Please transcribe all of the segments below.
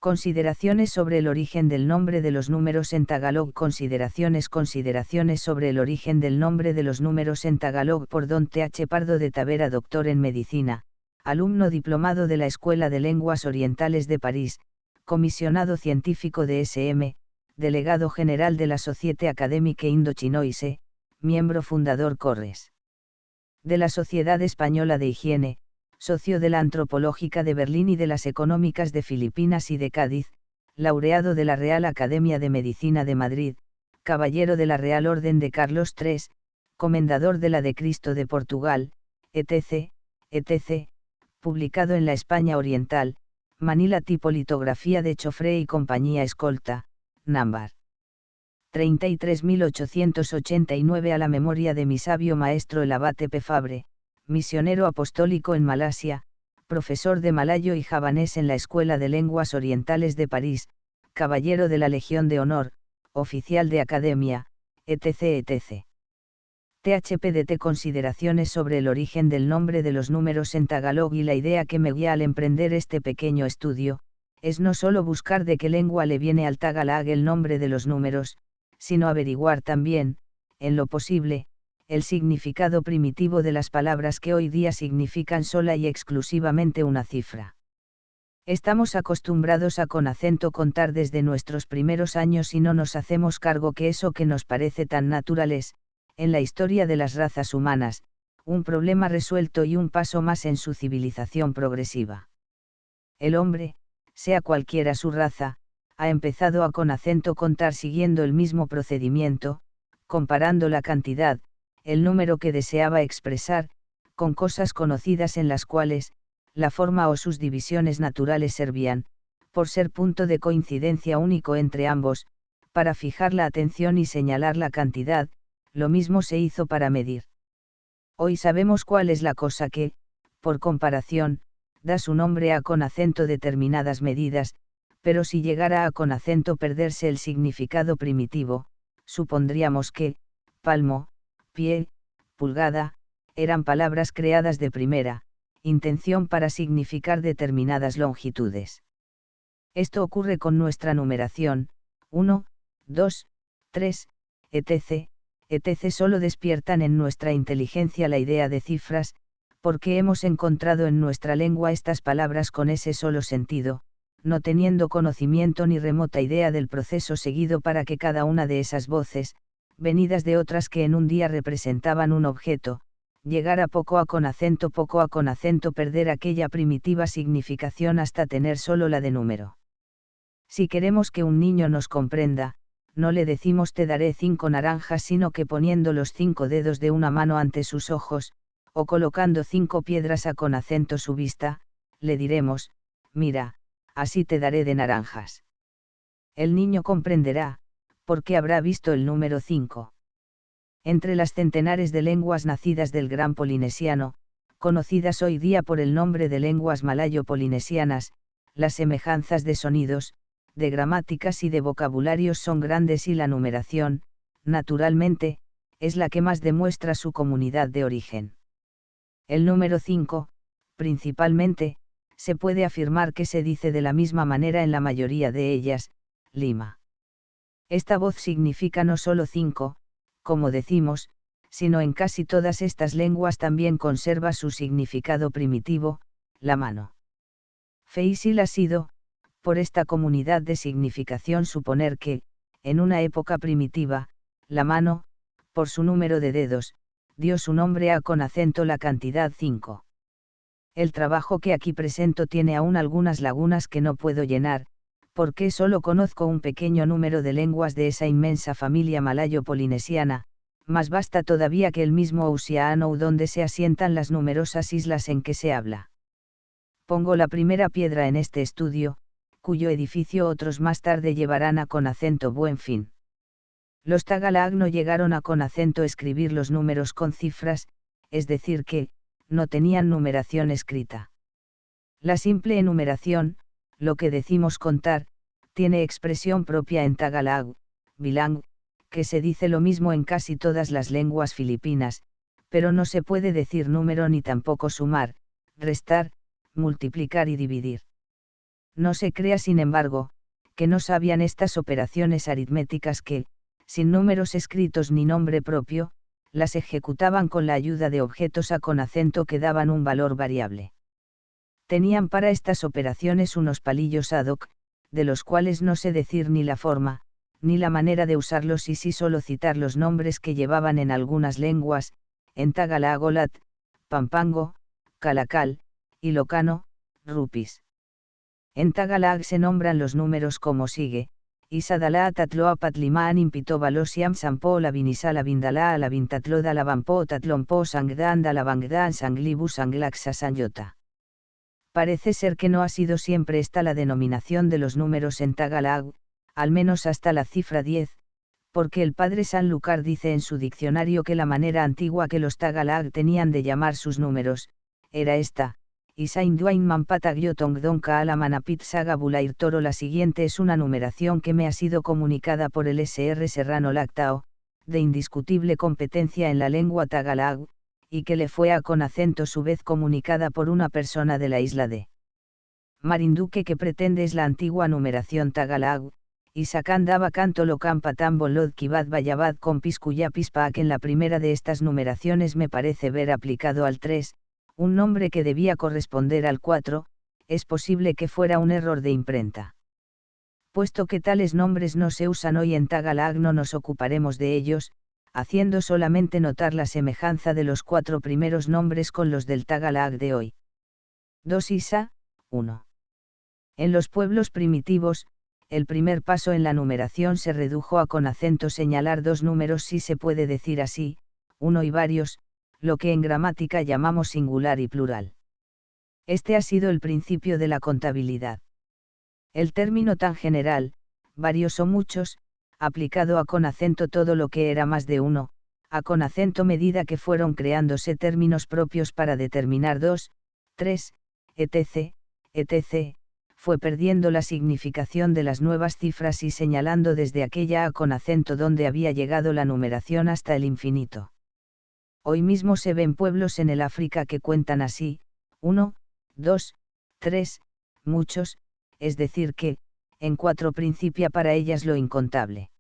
Consideraciones sobre el origen del nombre de los números en Tagalog. Consideraciones sobre el origen del nombre de los números en Tagalog por Don Th. Pardo de Tavera, doctor en medicina, alumno diplomado de la Escuela de Lenguas Orientales de París, comisionado científico de SM, delegado general de la Société Académique Indochinoise, miembro fundador Corres de la Sociedad Española de Higiene, socio de la Antropológica de Berlín y de las Económicas de Filipinas y de Cádiz, laureado de la Real Academia de Medicina de Madrid, caballero de la Real Orden de Carlos III, comendador de la de Cristo de Portugal, etc., etc., publicado en la España Oriental, Manila tipo litografía de Chofré y compañía escolta, Námbar 33.889 a la memoria de mi sabio maestro el abate Pefabre, misionero apostólico en Malasia, profesor de malayo y javanés en la Escuela de Lenguas Orientales de París, caballero de la Legión de Honor, oficial de Academia, etc. etc. THPDT. Consideraciones sobre el origen del nombre de los números en Tagalog. Y la idea que me guía al emprender este pequeño estudio, es no solo buscar de qué lengua le viene al Tagalog el nombre de los números, sino averiguar también, en lo posible, el significado primitivo de las palabras que hoy día significan sola y exclusivamente una cifra. Estamos acostumbrados a con acento contar desde nuestros primeros años y no nos hacemos cargo que eso que nos parece tan natural es, en la historia de las razas humanas, un problema resuelto y un paso más en su civilización progresiva. El hombre, sea cualquiera su raza, ha empezado a con acento contar siguiendo el mismo procedimiento, comparando la cantidad, el número que deseaba expresar, con cosas conocidas en las cuales, la forma o sus divisiones naturales servían, por ser punto de coincidencia único entre ambos, para fijar la atención y señalar la cantidad. Lo mismo se hizo para medir. Hoy sabemos cuál es la cosa que, por comparación, da su nombre a con acento determinadas medidas, pero si llegara a con acento perderse el significado primitivo, supondríamos que, palmo, pie, pulgada, eran palabras creadas de primera intención para significar determinadas longitudes. Esto ocurre con nuestra numeración, 1, 2, 3, etc., etc. Solo despiertan en nuestra inteligencia la idea de cifras, porque hemos encontrado en nuestra lengua estas palabras con ese solo sentido, no teniendo conocimiento ni remota idea del proceso seguido para que cada una de esas voces, venidas de otras que en un día representaban un objeto, llegara poco a con acento perder aquella primitiva significación hasta tener solo la de número. Si queremos que un niño nos comprenda, no le decimos te daré 5 naranjas, sino que poniendo los 5 dedos de una mano ante sus ojos, o colocando 5 piedras a con acento su vista, le diremos, mira, así te daré de naranjas. El niño comprenderá, porque habrá visto el número 5. Entre las centenares de lenguas nacidas del gran polinesiano, conocidas hoy día por el nombre de lenguas malayo-polinesianas, las semejanzas de sonidos, de gramáticas y de vocabularios son grandes y la numeración, naturalmente, es la que más demuestra su comunidad de origen. El número 5, principalmente, se puede afirmar que se dice de la misma manera en la mayoría de ellas, Lima. Esta voz significa no solo 5, como decimos, sino en casi todas estas lenguas también conserva su significado primitivo, la mano. Fácil ha sido, por esta comunidad de significación suponer que, en una época primitiva, la mano, por su número de dedos, dio su nombre a con acento la cantidad 5. El trabajo que aquí presento tiene aún algunas lagunas que no puedo llenar, porque solo conozco un pequeño número de lenguas de esa inmensa familia malayo-polinesiana, más vasta todavía que el mismo Oceano donde se asientan las numerosas islas en que se habla. Pongo la primera piedra en este estudio, cuyo edificio otros más tarde llevarán a con acento buen fin. Los Tagalog no llegaron a con acento escribir los números con cifras, es decir que, no tenían numeración escrita. La simple enumeración, lo que decimos contar, tiene expresión propia en Tagalog, bilang, que se dice lo mismo en casi todas las lenguas filipinas, pero no se puede decir número ni tampoco sumar, restar, multiplicar y dividir. No se crea sin embargo, que no sabían estas operaciones aritméticas que, sin números escritos ni nombre propio, las ejecutaban con la ayuda de objetos a con acento que daban un valor variable. Tenían para estas operaciones unos palillos ad hoc, de los cuales no sé decir ni la forma, ni la manera de usarlos y sí solo citar los nombres que llevaban en algunas lenguas, en Tagalagolat, Pampango, Calacal, Ilocano, Rupis. En Tagalag se nombran los números como sigue: Isadala tatloa patlimaan impito balosiam sampo la vinisala vindala la vintatloda la vampo tatlompo sangdan da la bangdan sanglibu sanglaxa sanyota. Parece ser que no ha sido siempre esta la denominación de los números en Tagalag, al menos hasta la cifra 10, porque el padre Sanlúcar dice en su diccionario que la manera antigua que los Tagalag tenían de llamar sus números, era esta: Isainduain mampatagyotongdonka alamanapit saga bulair toro. La siguiente es una numeración que me ha sido comunicada por el Sr. Serrano Lactao, de indiscutible competencia en la lengua Tagalag, y que le fue a con acento su vez comunicada por una persona de la isla de Marinduque que pretende es la antigua numeración Tagalag, y sacandaba canto lo campatán bolod kibad bayabad con piscuyapispaak. En la primera de estas numeraciones me parece ver aplicado al 3, un nombre que debía corresponder al 4, es posible que fuera un error de imprenta. Puesto que tales nombres no se usan hoy en Tagalag, no nos ocuparemos de ellos, haciendo solamente notar la semejanza de los 4 primeros nombres con los del Tagalag de hoy. 2 Isa, 1. En los pueblos primitivos, el primer paso en la numeración se redujo a con acento señalar 2 números, si se puede decir así, uno y varios, lo que en gramática llamamos singular y plural. Este ha sido el principio de la contabilidad. El término tan general, varios o muchos, aplicado a con acento todo lo que era más de uno, a con acento medida que fueron creándose términos propios para determinar 2, 3, etc., etc., fue perdiendo la significación de las nuevas cifras y señalando desde aquella a con acento donde había llegado la numeración hasta el infinito. Hoy mismo se ven pueblos en el África que cuentan así: 1, 2, 3, muchos, es decir que, en 4 principia para ellas lo incontable.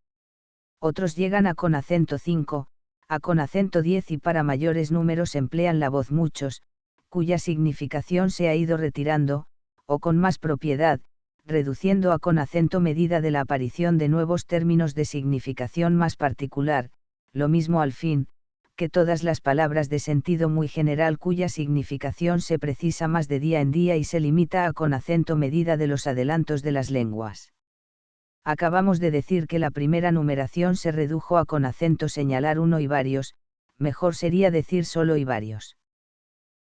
Otros llegan a con acento 5, a con acento 10 y para mayores números emplean la voz muchos, cuya significación se ha ido retirando, o con más propiedad, reduciendo a con acento medida de la aparición de nuevos términos de significación más particular, lo mismo al fin, que todas las palabras de sentido muy general cuya significación se precisa más de día en día y se limita a con acento medida de los adelantos de las lenguas. Acabamos de decir que la primera numeración se redujo a con acento señalar uno y varios, mejor sería decir solo y varios.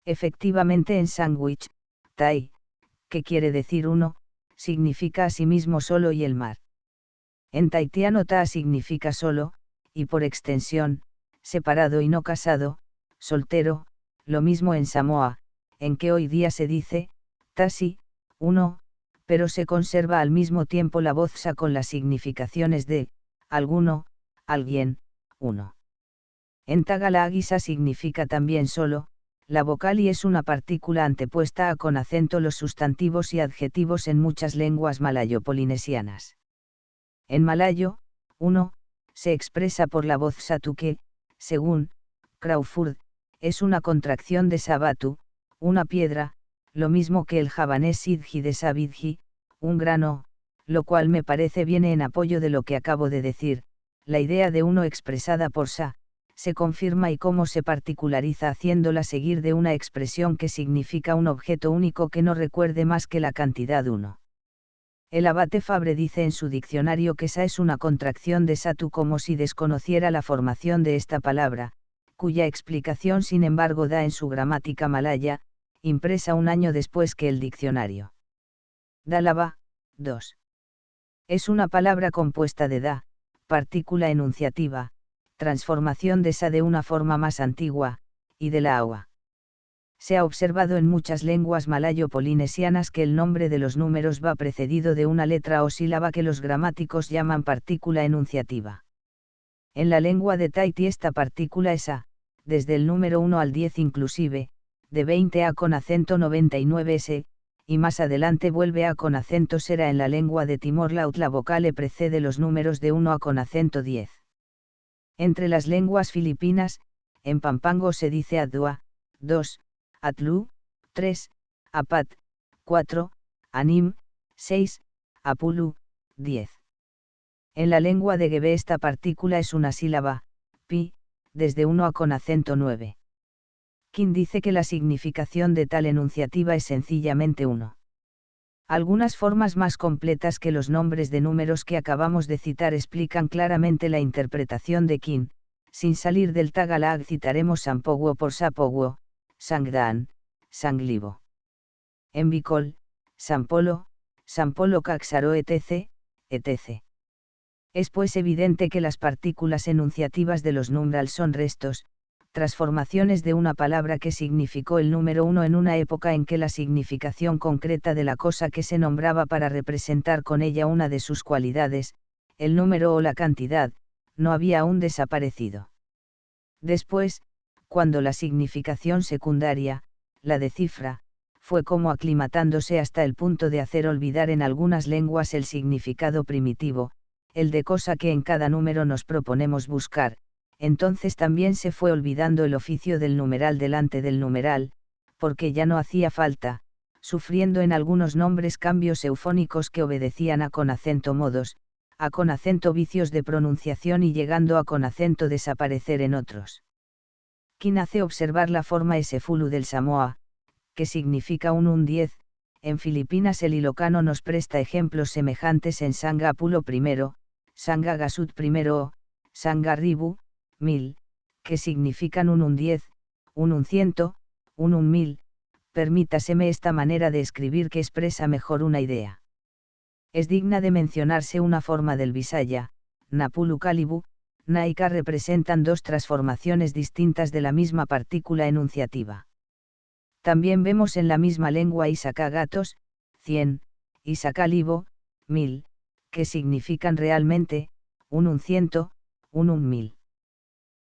Efectivamente en sándwich, tai, que quiere decir uno, significa asimismo solo y el mar. En taitiano ta significa solo, y por extensión, separado y no casado, soltero, lo mismo en Samoa, en que hoy día se dice, tasi, uno, pero se conserva al mismo tiempo la voz sa con las significaciones de, alguno, alguien, uno. En Tagalag isa significa también solo, la vocal y es una partícula antepuesta a con acento los sustantivos y adjetivos en muchas lenguas malayo-polinesianas. En malayo, uno, se expresa por la voz satu que, según Crawford, es una contracción de sabatu, una piedra, lo mismo que el javanés sidji de sabidji, un grano, lo cual me parece viene en apoyo de lo que acabo de decir. La idea de uno expresada por sa, se confirma y cómo se particulariza haciéndola seguir de una expresión que significa un objeto único que no recuerde más que la cantidad uno. El abate Fabre dice en su diccionario que sa es una contracción de satu como si desconociera la formación de esta palabra, cuya explicación sin embargo da en su gramática malaya, impresa un año después que el diccionario. Dalaba, 2. Es una palabra compuesta de da, partícula enunciativa, transformación de sa de una forma más antigua, y de la agua. Se ha observado en muchas lenguas malayo-polinesianas que el nombre de los números va precedido de una letra o sílaba que los gramáticos llaman partícula enunciativa. En la lengua de Tahití esta partícula es a, desde el número 1 al 10 inclusive, de 20 a con acento 99 s, y más adelante vuelve a con acento sera. En la lengua de Timor-Laut la vocale precede los números de 1 a con acento 10. Entre las lenguas filipinas, en Pampango se dice Adua, 2, Atlu, 3, Apat, 4, Anim, 6, Apulu, 10. En la lengua de Gebe esta partícula es una sílaba, pi, desde 1 a con acento 9. King dice que la significación de tal enunciativa es sencillamente 1. Algunas formas más completas que los nombres de números que acabamos de citar explican claramente la interpretación de King. Sin salir del Tagalog citaremos Sampoguo por Sapoguo, Sangdaan, Sanglibo. En Bicol, Sampolo, Sampolo Caxaro etc., etc. Es pues evidente que las partículas enunciativas de los numerals son restos, transformaciones de una palabra que significó el número 1 en una época en que la significación concreta de la cosa que se nombraba para representar con ella una de sus cualidades, el número o la cantidad, no había aún desaparecido. Después, cuando la significación secundaria, la de cifra, fue como aclimatándose hasta el punto de hacer olvidar en algunas lenguas el significado primitivo, el de cosa que en cada número nos proponemos buscar, entonces también se fue olvidando el oficio del numeral delante del numeral, porque ya no hacía falta, sufriendo en algunos nombres cambios eufónicos que obedecían a con acento modos, a con acento vicios de pronunciación y llegando a con acento desaparecer en otros. Quien hace observar la forma Esefulu del Samoa, que significa un 10, en Filipinas el Ilocano nos presta ejemplos semejantes en Sanga Apulo I, Sanga Gasut I o Sanga Ribu, 1000, que significan un 10, un 100, un 1000, permítaseme esta manera de escribir que expresa mejor una idea. Es digna de mencionarse una forma del Visaya, Napulu Kalibu, Naika representan dos transformaciones distintas de la misma partícula enunciativa. También vemos en la misma lengua Isaka Gatos, 100, Isaka Libo, 1000, que significan realmente, un 100, un 1000.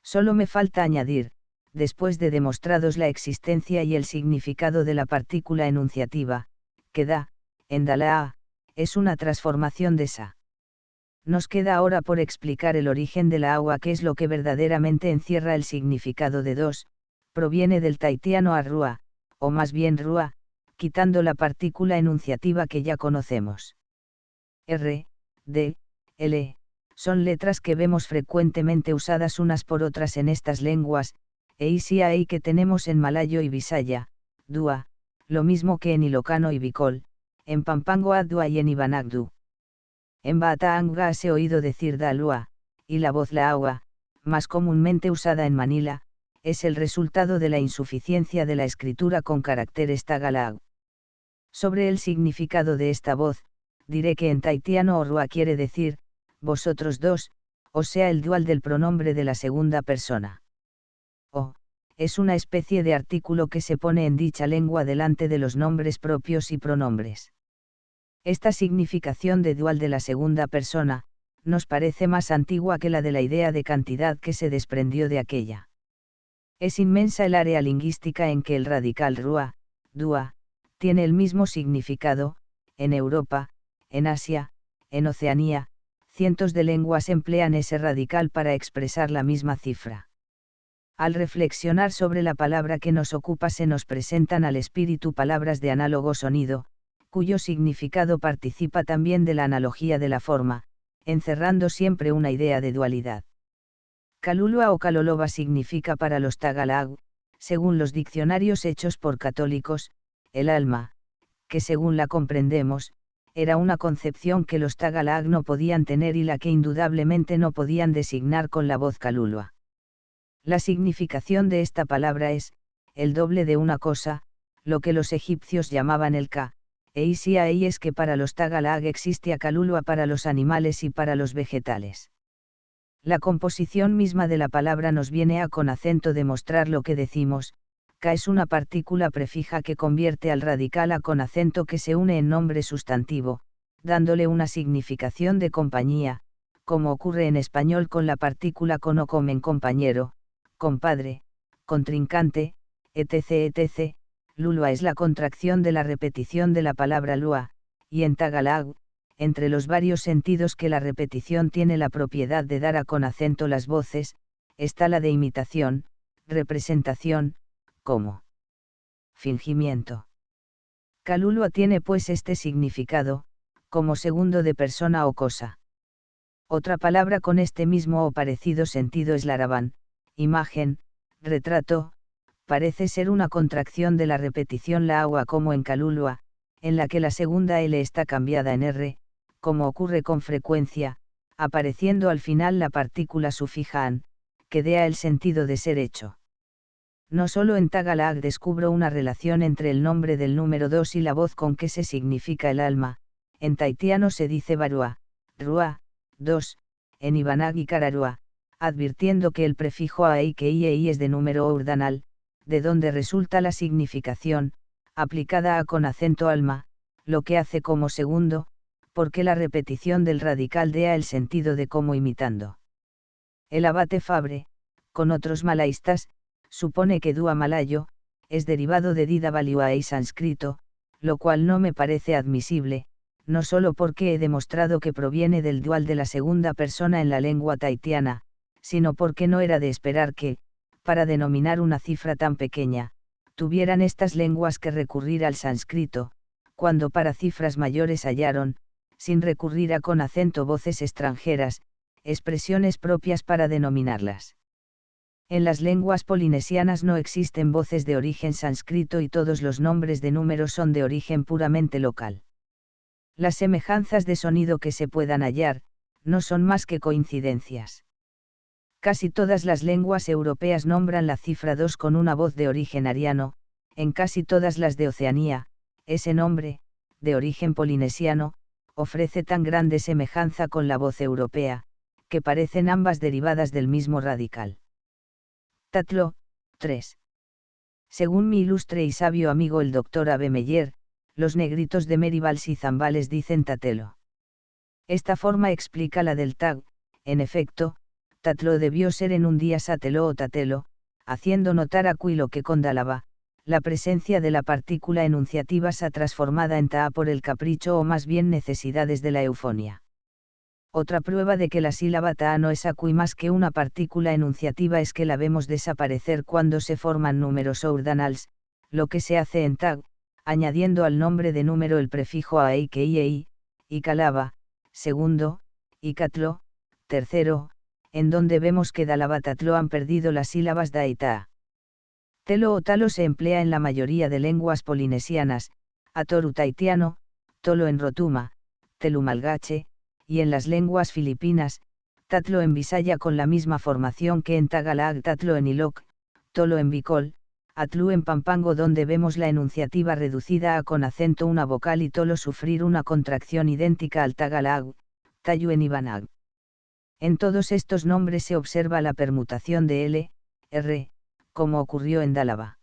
Solo me falta añadir, después de demostrados la existencia y el significado de la partícula enunciativa, que da, en Dalaa, es una transformación de sa. Nos queda ahora por explicar el origen de la agua, que es lo que verdaderamente encierra el significado de dos, proviene del tahitiano arrua, o más bien rua, quitando la partícula enunciativa que ya conocemos. R, D, L, son letras que vemos frecuentemente usadas unas por otras en estas lenguas, e isia y que tenemos en malayo y visaya, dua, lo mismo que en ilocano y bicol, en pampango adua y en ibanagdu. En Baataanga se ha oído decir dalua, y la voz la agua, más comúnmente usada en Manila, es el resultado de la insuficiencia de la escritura con caracteres tagalag. Sobre el significado de esta voz, diré que en tahitiano orua quiere decir, vosotros dos, o sea el dual del pronombre de la segunda persona. O, es una especie de artículo que se pone en dicha lengua delante de los nombres propios y pronombres. Esta significación de dual de la segunda persona, nos parece más antigua que la de la idea de cantidad que se desprendió de aquella. Es inmensa el área lingüística en que el radical rua, dua, tiene el mismo significado, en Europa, en Asia, en Oceanía, cientos de lenguas emplean ese radical para expresar la misma cifra. Al reflexionar sobre la palabra que nos ocupa se nos presentan al espíritu palabras de análogo sonido, cuyo significado participa también de la analogía de la forma, encerrando siempre una idea de dualidad. Kalulua o Kaloloba significa para los Tagalag, según los diccionarios hechos por católicos, el alma, que según la comprendemos, era una concepción que los Tagalag no podían tener y la que indudablemente no podían designar con la voz Kalulua. La significación de esta palabra es, el doble de una cosa, lo que los egipcios llamaban el Ka, e isia y es que para los Tagalag existe Kalulua para los animales y para los vegetales. La composición misma de la palabra nos viene a con acento demostrar lo que decimos, Ka es una partícula prefija que convierte al radical a con acento que se une en nombre sustantivo, dándole una significación de compañía, como ocurre en español con la partícula con o como en compañero, compadre, contrincante, etc. etc., Lulua es la contracción de la repetición de la palabra lua, y en Tagalog, entre los varios sentidos que la repetición tiene la propiedad de dar a con acento las voces, está la de imitación, representación, como fingimiento. Kalulua tiene pues este significado, como segundo de persona o cosa. Otra palabra con este mismo o parecido sentido es laraban, imagen, retrato, parece ser una contracción de la repetición la agua como en Kalulua, en la que la segunda L está cambiada en R, como ocurre con frecuencia, apareciendo al final la partícula sufija an, que dé el sentido de ser hecho. No solo en Tagalog descubro una relación entre el nombre del número 2 y la voz con que se significa el alma, en taitiano se dice barua, rua, 2, en Ibanag y Kararua, advirtiendo que el prefijo ai que iei es de número ordinal, de donde resulta la significación, aplicada a con acento alma, lo que hace como segundo, porque la repetición del radical dé el sentido de como imitando. El abate Fabre, con otros malaístas, supone que dua malayo, es derivado de dida valiua y sánscrito, lo cual no me parece admisible, no solo porque he demostrado que proviene del dual de la segunda persona en la lengua taitiana, sino porque no era de esperar que, para denominar una cifra tan pequeña, tuvieran estas lenguas que recurrir al sánscrito, cuando para cifras mayores hallaron, sin recurrir a con acento voces extranjeras, expresiones propias para denominarlas. En las lenguas polinesianas no existen voces de origen sánscrito y todos los nombres de números son de origen puramente local. Las semejanzas de sonido que se puedan hallar, no son más que coincidencias. Casi todas las lenguas europeas nombran la cifra 2 con una voz de origen ariano, en casi todas las de Oceanía, ese nombre, de origen polinesiano, ofrece tan grande semejanza con la voz europea, que parecen ambas derivadas del mismo radical. Tatlo, 3. Según mi ilustre y sabio amigo el Dr. Abe Meyer, los negritos de Meribals y Zambales dicen tatelo. Esta forma explica la del tag, en efecto, tatlo debió ser en un día satelo o tatelo, haciendo notar a Quilo que condalaba, la presencia de la partícula enunciativa sa transformada en taa por el capricho o más bien necesidades de la eufonía. Otra prueba de que la sílaba taa no es acui más que una partícula enunciativa es que la vemos desaparecer cuando se forman números ordinals, lo que se hace en tag, añadiendo al nombre de número el prefijo ai que iei, y calaba, segundo, y catlo, tercero, en donde vemos que dalabatatlo han perdido las sílabas da y ta. Telo o talo se emplea en la mayoría de lenguas polinesianas, atoru taitiano, tolo en rotuma, telumalgache, y en las lenguas filipinas, tatlo en Visaya con la misma formación que en Tagalog, tatlo en Ilok, tolo en Bicol, atlu en Pampango donde vemos la enunciativa reducida a con acento una vocal y tolo sufrir una contracción idéntica al Tagalog, tayu en Ibanag. En todos estos nombres se observa la permutación de L, R, como ocurrió en Dálaba.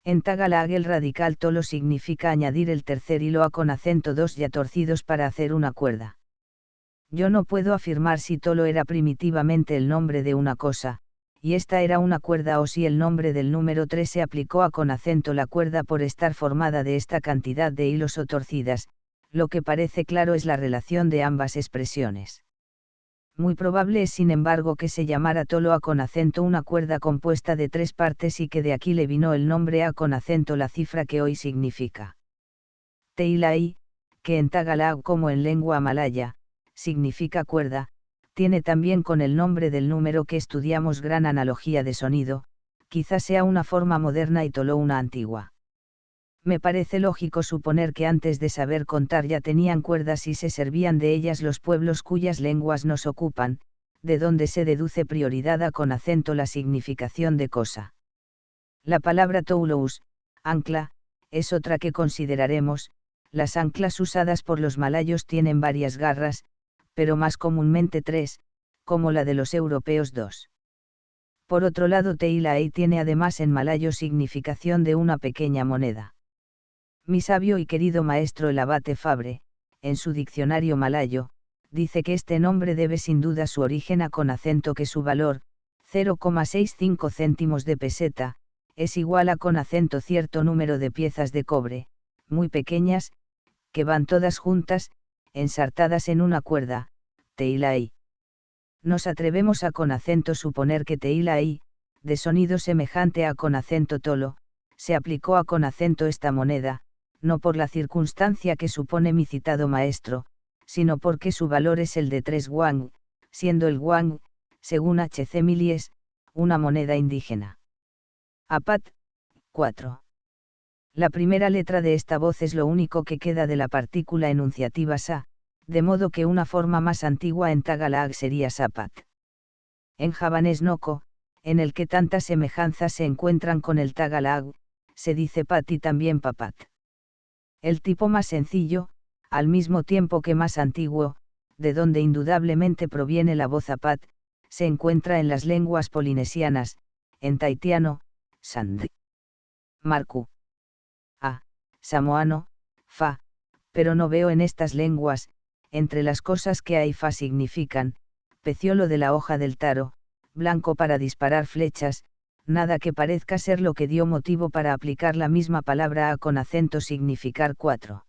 En Tagalog el radical tolo significa añadir el tercer hilo a con acento 2 ya torcidos para hacer una cuerda. Yo no puedo afirmar si tolo era primitivamente el nombre de una cosa, y esta era una cuerda o si el nombre del número 3 se aplicó a con acento la cuerda por estar formada de esta cantidad de hilos o torcidas, lo que parece claro es la relación de ambas expresiones. Muy probable es sin embargo que se llamara tolo a con acento una cuerda compuesta de 3 partes y que de aquí le vino el nombre a con acento la cifra que hoy significa teilai, que en Tagalog como en lengua malaya, significa cuerda, tiene también con el nombre del número que estudiamos gran analogía de sonido, quizás sea una forma moderna y tolo una antigua. Me parece lógico suponer que antes de saber contar ya tenían cuerdas y se servían de ellas los pueblos cuyas lenguas nos ocupan, de donde se deduce prioridad a con acento la significación de cosa. La palabra toulous, ancla, es otra que consideraremos. Las anclas usadas por los malayos tienen varias garras, pero más comúnmente 3, como la de los europeos 2. Por otro lado teilai tiene además en malayo significación de una pequeña moneda. Mi sabio y querido maestro el abate Fabre, en su diccionario malayo, dice que este nombre debe sin duda su origen a con acento que su valor, 0,65 céntimos de peseta, es igual a con acento cierto número de piezas de cobre, muy pequeñas, que van todas juntas, ensartadas en una cuerda, teilai. Nos atrevemos a con acento suponer que teilai, de sonido semejante a con acento tolo, se aplicó a con acento esta moneda, no por la circunstancia que supone mi citado maestro, sino porque su valor es el de 3 guang, siendo el guang, según H. C. Milies, una moneda indígena. Apat, 4. La primera letra de esta voz es lo único que queda de la partícula enunciativa sa, de modo que una forma más antigua en Tagalog sería sapat. En javanés noco, en el que tantas semejanzas se encuentran con el Tagalog, se dice pat y también papat. El tipo más sencillo, al mismo tiempo que más antiguo, de donde indudablemente proviene la voz apat, se encuentra en las lenguas polinesianas, en taitiano, sand. Marku. A, samoano, fa, pero no veo en estas lenguas, entre las cosas que hay fa significan, peciolo de la hoja del taro, blanco para disparar flechas, nada que parezca ser lo que dio motivo para aplicar la misma palabra a con acento significar 4.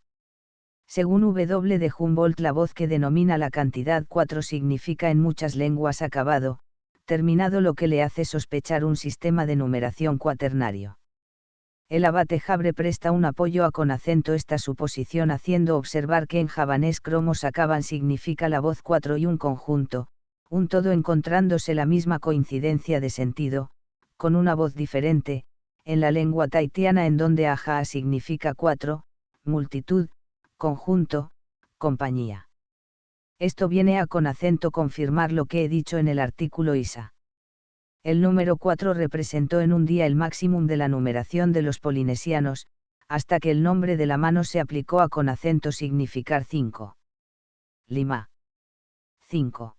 Según W. de Humboldt, la voz que denomina la cantidad 4 significa en muchas lenguas acabado, terminado, lo que le hace sospechar un sistema de numeración cuaternario. El abate Habre presta un apoyo a con acento esta suposición, haciendo observar que en javanés cromos acaban significa la voz 4 y un conjunto, un todo, encontrándose la misma coincidencia de sentido, con una voz diferente, en la lengua taitiana, en donde ajaa significa 4, multitud, conjunto, compañía. Esto viene a con acento confirmar lo que he dicho en el artículo Isa. El número 4 representó en un día el máximum de la numeración de los polinesianos, hasta que el nombre de la mano se aplicó a con acento significar 5. Lima. 5.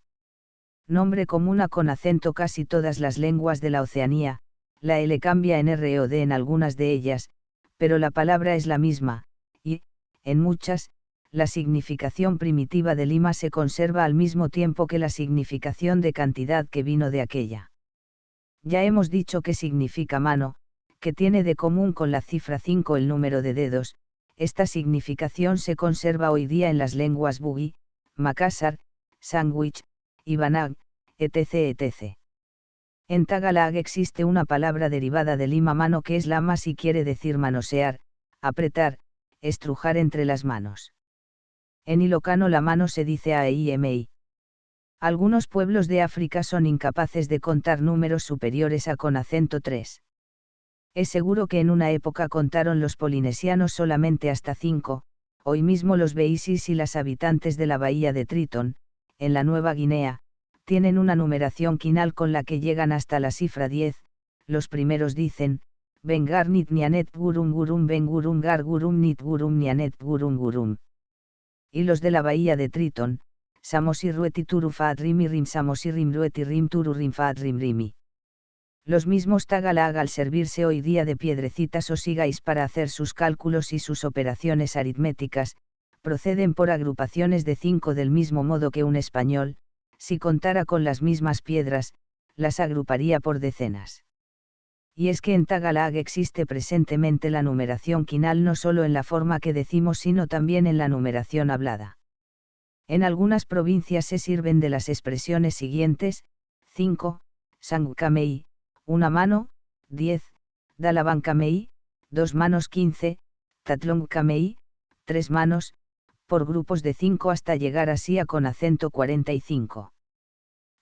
Nombre común a con acento casi todas las lenguas de la Oceanía, la L cambia en R o D en algunas de ellas, pero la palabra es la misma, y, en muchas, la significación primitiva de Lima se conserva al mismo tiempo que la significación de cantidad que vino de aquella. Ya hemos dicho que significa mano, que tiene de común con la cifra 5 el número de dedos. Esta significación se conserva hoy día en las lenguas Bugui, Makassar, Sandwich, Ibanag, etc. etc. En Tagalog existe una palabra derivada de Lima mano que es lamas y quiere decir manosear, apretar, estrujar entre las manos. En Ilocano la mano se dice aimi. Algunos pueblos de África son incapaces de contar números superiores a con acento 3. Es seguro que en una época contaron los polinesianos solamente hasta 5, hoy mismo los Beasis y las habitantes de la bahía de Triton, en la Nueva Guinea, tienen una numeración quinal con la que llegan hasta la cifra 10, los primeros dicen, Bengar nit nianet gurum gurum ben gurum gar gurum nit gurum nianet gurum gurum. Y los de la bahía de Triton, Samosirrueti turufaat rimi rim samosirrim rueti rim turu rimfaat rim rimi. Los mismos Tagalog, al servirse hoy día de piedrecitas o sigáis para hacer sus cálculos y sus operaciones aritméticas, proceden por agrupaciones de 5 del mismo modo que un español, si contara con las mismas piedras, las agruparía por decenas. Y es que en Tagalog existe presentemente la numeración quinal no solo en la forma que decimos sino también en la numeración hablada. En algunas provincias se sirven de las expresiones siguientes: 5, Sangkamei, una mano, 10, Dalabankamei, 2 manos 15, Tatlongkamei, 3 manos, por grupos de 5 hasta llegar así a con acento 45.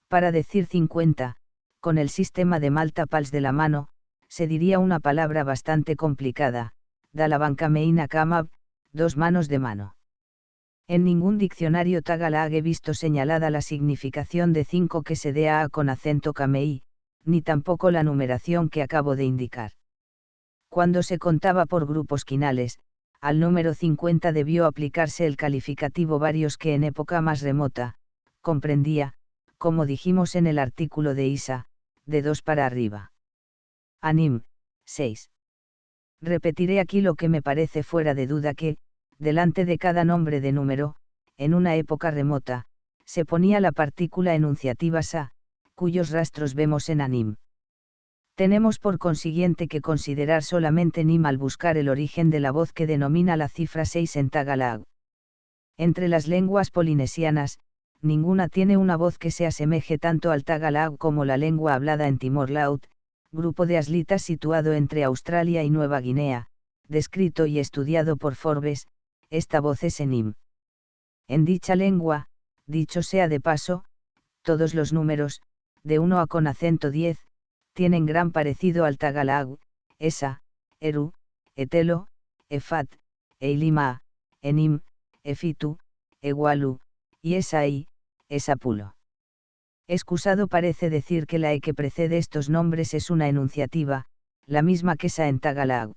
Para decir 50, con el sistema de multiples de la mano, se diría una palabra bastante complicada, Dalabankamei Nakamab, 2 manos de mano. En ningún diccionario Tagalog he visto señalada la significación de 5 que se dé a con acento kamei, ni tampoco la numeración que acabo de indicar. Cuando se contaba por grupos quinales, al número 50 debió aplicarse el calificativo varios que en época más remota, comprendía, como dijimos en el artículo de Isa, de 2 para arriba. Anim, 6. Repetiré aquí lo que me parece fuera de duda que, delante de cada nombre de número, en una época remota, se ponía la partícula enunciativa sa, cuyos rastros vemos en Anim. Tenemos por consiguiente que considerar solamente nim al buscar el origen de la voz que denomina la cifra 6 en Tagalog. Entre las lenguas polinesianas, ninguna tiene una voz que se asemeje tanto al Tagalog como la lengua hablada en Timor-Laut, grupo de islitas situado entre Australia y Nueva Guinea, descrito y estudiado por Forbes. Esta voz es en nim. En dicha lengua, dicho sea de paso, todos los números, de 1 a con acento 10, tienen gran parecido al Tagalog, Esa, Eru, Etelo, Efat, Eilima, Enim, Efitu, Egualu, y Esai, Esapulo. Excusado parece decir que la E que precede estos nombres es una enunciativa, la misma que esa en Tagalog.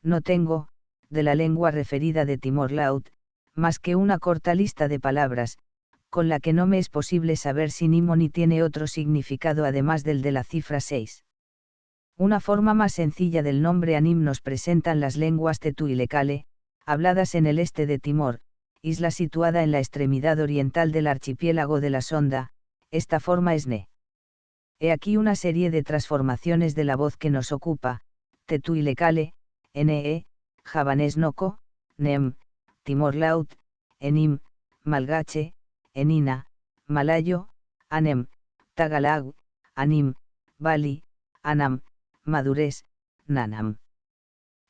No tengo, de la lengua referida de Timor-Laut, más que una corta lista de palabras, con la que no me es posible saber si nim o ni tiene otro significado además del de la cifra 6. Una forma más sencilla del nombre Anim nos presentan las lenguas Tetu y Lecale, habladas en el este de Timor, isla situada en la extremidad oriental del archipiélago de la Sonda. Esta forma es Ne. He aquí una serie de transformaciones de la voz que nos ocupa: Tetu y Lecale, Ne, Javanés Noco, Nem, Timor-Laut, Enim, Malgache, Enina, Malayo, Anem, Tagalog, Anim, Bali, Anam, Madurés, Nanam.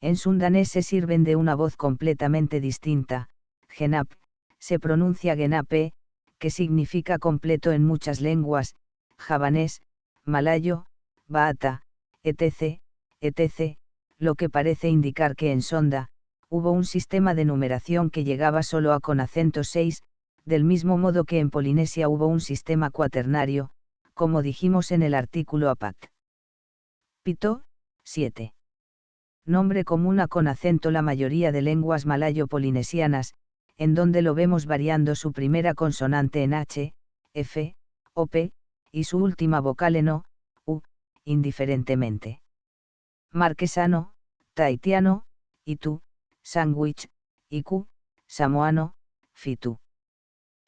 En sundanés se sirven de una voz completamente distinta. Genap, se pronuncia Genape, que significa completo en muchas lenguas, javanés, malayo, baata, etc., etc., lo que parece indicar que en Sonda, hubo un sistema de numeración que llegaba solo a con acento 6, del mismo modo que en Polinesia hubo un sistema cuaternario, como dijimos en el artículo APAC. Pito, 7. Nombre común a con acento la mayoría de lenguas malayo-polinesianas, en donde lo vemos variando su primera consonante en H, F, o P, y su última vocal en O, U, indiferentemente. Marquesano, tahitiano, Itu, sandwich, Iku, samoano, Fitu.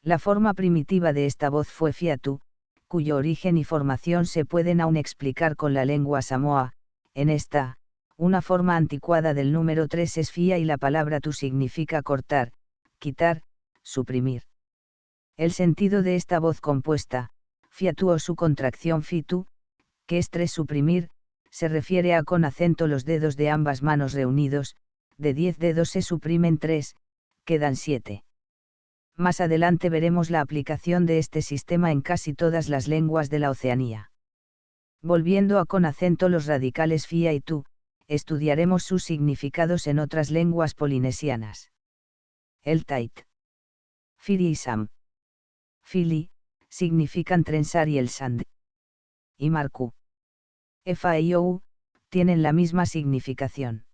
La forma primitiva de esta voz fue Fiatu, cuyo origen y formación se pueden aún explicar con la lengua samoa. En esta, una forma anticuada del número 3 es fia y la palabra tu significa cortar, quitar, suprimir. El sentido de esta voz compuesta, fiatu o su contracción fitu, que es 3 suprimir, se refiere a con acento los dedos de ambas manos reunidos, de 10 dedos se suprimen 3, quedan 7. Más adelante veremos la aplicación de este sistema en casi todas las lenguas de la Oceanía. Volviendo a con acento los radicales fia y tu, estudiaremos sus significados en otras lenguas polinesianas. El tait. Firi y sam. Fili, significan trenzar y el sand. Y marku. Efa y ou, tienen la misma significación.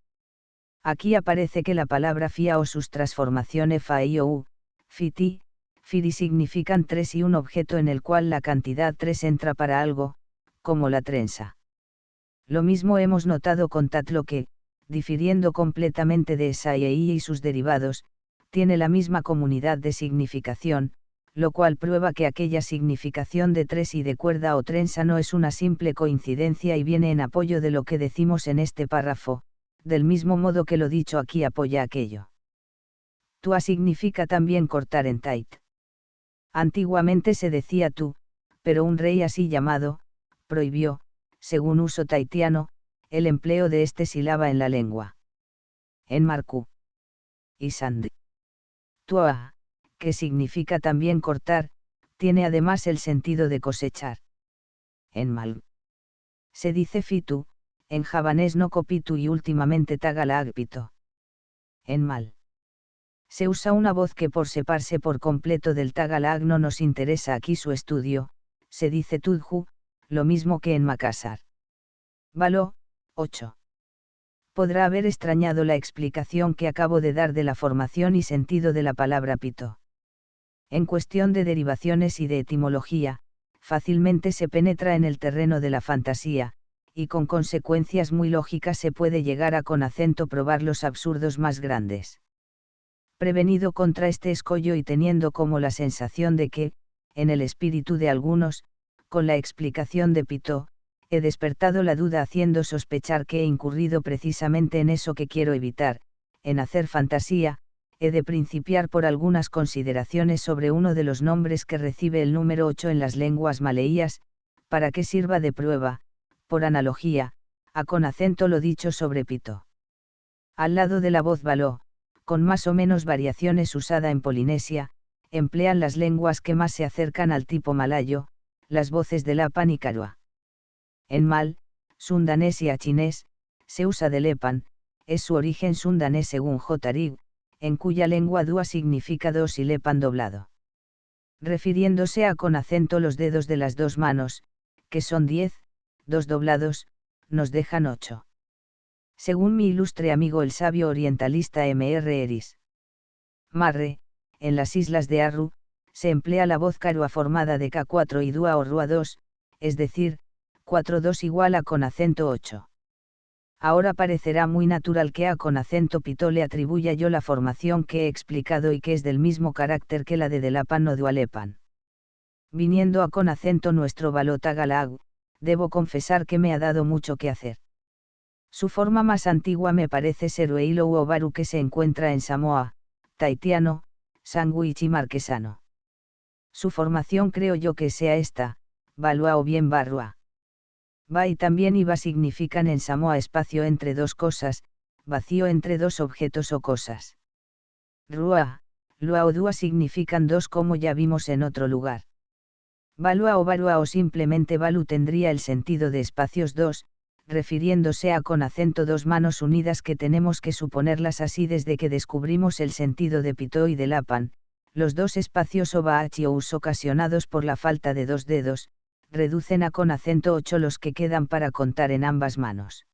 Aquí aparece que la palabra fia o sus transformaciones fa y ou, fiti, firi significan 3 y un objeto en el cual la cantidad 3 entra para algo, como la trenza. Lo mismo hemos notado con tatlo que, difiriendo completamente de esa y sus derivados, tiene la misma comunidad de significación, lo cual prueba que aquella significación de 3 y de cuerda o trenza no es una simple coincidencia y viene en apoyo de lo que decimos en este párrafo, del mismo modo que lo dicho aquí apoya aquello. Tua significa también cortar en tait. Antiguamente se decía tú, pero un rey así llamado, prohibió, según uso taitiano, el empleo de este sílaba en la lengua. En marku. Y sand. Tua, que significa también cortar, tiene además el sentido de cosechar. En mal. Se dice fitu, en javanés no copitu y últimamente Tagalog pito. En mal. Se usa una voz que por separarse por completo del Tagalog no nos interesa aquí su estudio, se dice tudju, lo mismo que en Makassar. Való, 8. Podrá haber extrañado la explicación que acabo de dar de la formación y sentido de la palabra pito. En cuestión de derivaciones y de etimología, fácilmente se penetra en el terreno de la fantasía, y con consecuencias muy lógicas se puede llegar a con acento probar los absurdos más grandes. Prevenido contra este escollo y teniendo como la sensación de que, en el espíritu de algunos, con la explicación de Pito, he despertado la duda haciendo sospechar que he incurrido precisamente en eso que quiero evitar, en hacer fantasía. He de principiar por algunas consideraciones sobre uno de los nombres que recibe el número 8 en las lenguas maleías, para que sirva de prueba, por analogía, a con acento lo dicho sobre pito. Al lado de la voz baló, con más o menos variaciones usada en Polinesia, emplean las lenguas que más se acercan al tipo malayo, las voces de Lapan y Karua. En mal, sundanés y achinés, se usa de Lepan, es su origen sundanés según Jotarig, en cuya lengua dua significa dos y Lepan doblado. Refiriéndose a con acento los dedos de las dos manos, que son 10, dos doblados, nos dejan 8. Según mi ilustre amigo el sabio orientalista M.R. Eris Marre, en las islas de Arru, se emplea la voz Karua formada de K4 y Dua o Rua 2, es decir, 4-2 igual a con acento 8. Ahora parecerá muy natural que a con acento pito le atribuya yo la formación que he explicado y que es del mismo carácter que la de Delapan o Dualepan. Viniendo a con acento nuestro Balotagalag, debo confesar que me ha dado mucho que hacer. Su forma más antigua me parece ser Weilo u Obaru, que se encuentra en Samoa, Tahitiano, Sandwich y Marquesano. Su formación creo yo que sea esta, Balua o bien Barrua. Ba y también Iba significan en Samoa espacio entre dos cosas, vacío entre dos objetos o cosas. Rua, Lua o Dua significan dos, como ya vimos en otro lugar. Balua o Barua o simplemente Balu tendría el sentido de espacios dos, refiriéndose a con acento dos manos unidas, que tenemos que suponerlas así desde que descubrimos el sentido de Pito y de Lapan, los dos espacios o Baachi o Us ocasionados por la falta de dos dedos, reducen a con acento 8 los que quedan para contar en ambas manos.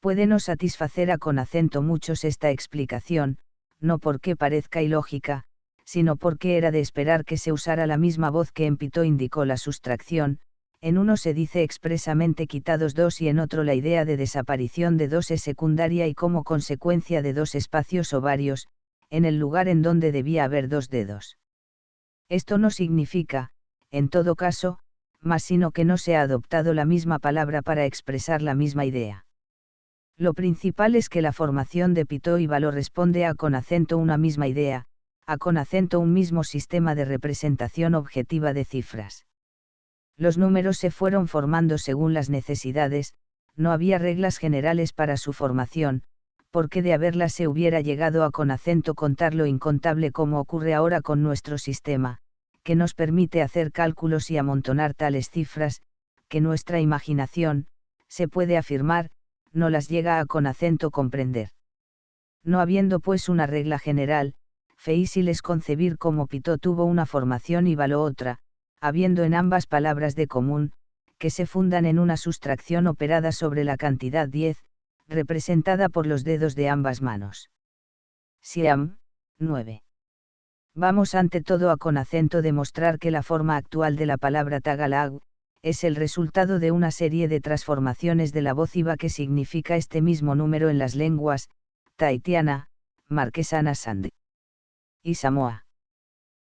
Puede no satisfacer a con acento muchos esta explicación, no porque parezca ilógica, sino porque era de esperar que se usara la misma voz que en Pito indicó la sustracción. En uno se dice expresamente quitados dos y en otro la idea de desaparición de dos es secundaria y como consecuencia de dos espacios o varios, en el lugar en donde debía haber dos dedos. Esto no significa, en todo caso, más sino que no se ha adoptado la misma palabra para expresar la misma idea. Lo principal es que la formación de Pito y Baló responde a con acento una misma idea, a con acento un mismo sistema de representación objetiva de cifras. Los números se fueron formando según las necesidades, no había reglas generales para su formación, porque de haberlas se hubiera llegado a con acento contar lo incontable como ocurre ahora con nuestro sistema, que nos permite hacer cálculos y amontonar tales cifras, que nuestra imaginación, se puede afirmar, no las llega a con acento comprender. No habiendo pues una regla general, feísil es concebir cómo Pito tuvo una formación y Baló otra, habiendo en ambas palabras de común, que se fundan en una sustracción operada sobre la cantidad 10, representada por los dedos de ambas manos. Siam, 9. Vamos ante todo a con acento demostrar que la forma actual de la palabra Tagalag, es el resultado de una serie de transformaciones de la voz Iba que significa este mismo número en las lenguas, tahitiana, marquesana Sand y Samoa.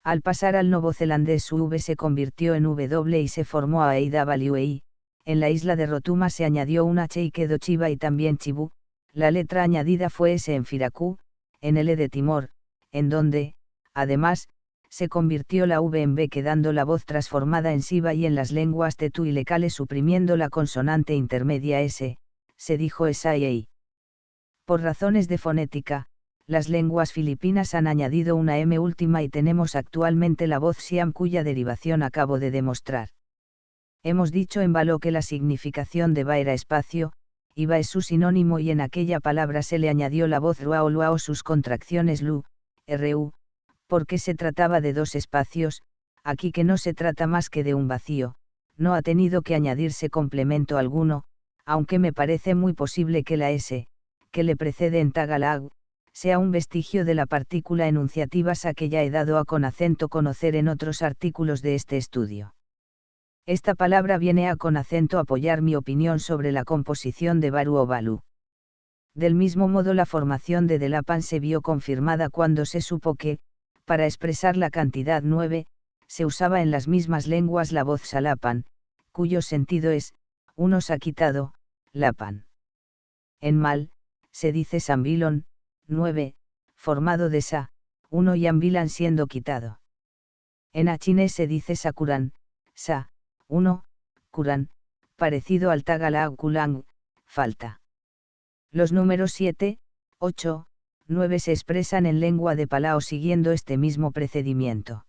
Al pasar al novozelandés su V se convirtió en W y se formó a EIWI, en la isla de Rotuma se añadió una H y quedó Chiba y también Chibu, la letra añadida fue S en Firacú, en L de Timor, en donde, además, se convirtió la V en B quedando la voz transformada en Siba y en las lenguas tetú y lecale suprimiendo la consonante intermedia S, se dijo esa y ei. Por razones de fonética, las lenguas filipinas han añadido una M última y tenemos actualmente la voz Siam cuya derivación acabo de demostrar. Hemos dicho en Baló que la significación de Ba era espacio, y Ba es su sinónimo y en aquella palabra se le añadió la voz Rua o Lua o sus contracciones Lu, Ru, porque se trataba de dos espacios, aquí que no se trata más que de un vacío, no ha tenido que añadirse complemento alguno, aunque me parece muy posible que la S, que le precede en Tagalag, sea un vestigio de la partícula enunciativa sa que ya he dado a con acento conocer en otros artículos de este estudio. Esta palabra viene a con acento apoyar mi opinión sobre la composición de Baru o Balu. Del mismo modo la formación de Delapan se vio confirmada cuando se supo que, para expresar la cantidad 9, se usaba en las mismas lenguas la voz Salapan, cuyo sentido es, uno se ha quitado, lapan. En mal, se dice sambilon, 9, formado de sa, uno y ambilan siendo quitado. En achine se dice sakuran, sa, 1, kuran, parecido al tagalag kulang, falta. Los números 7, 8, 9 se expresan en lengua de Palao siguiendo este mismo procedimiento.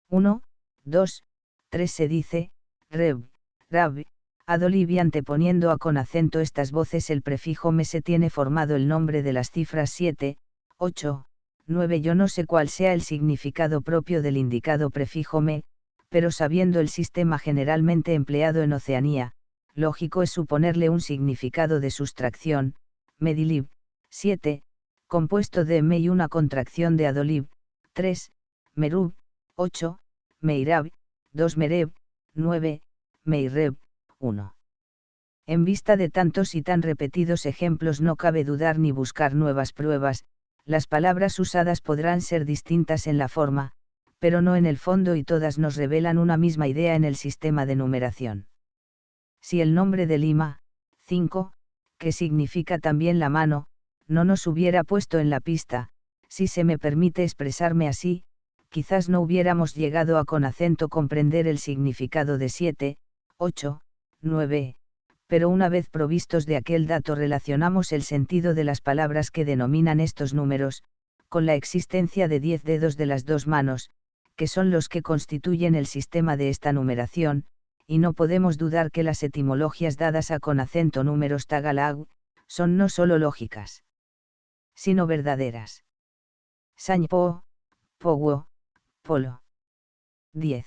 1, 2, 3 se dice, reb, rab, adolib, anteponiendo a con acento estas voces el prefijo me se tiene formado el nombre de las cifras 7, 8, 9. Yo no sé cuál sea el significado propio del indicado prefijo me, pero sabiendo el sistema generalmente empleado en Oceanía, lógico es suponerle un significado de sustracción, medilib, 7, compuesto de me y una contracción de adolib, 3, merub, 8, meirab, 2 mereb, 9, meireb, 1. En vista de tantos y tan repetidos ejemplos no cabe dudar ni buscar nuevas pruebas, las palabras usadas podrán ser distintas en la forma, pero no en el fondo y todas nos revelan una misma idea en el sistema de numeración. Si el nombre de Lima, 5, que significa también la mano, no nos hubiera puesto en la pista, si se me permite expresarme así, quizás no hubiéramos llegado a con acento comprender el significado de 7, 8, 9, pero una vez provistos de aquel dato relacionamos el sentido de las palabras que denominan estos números, con la existencia de 10 dedos de las dos manos, que son los que constituyen el sistema de esta numeración, y no podemos dudar que las etimologías dadas a con acento números tagalag, son no solo lógicas, sino verdaderas. Sañpo, powo, polo. 10.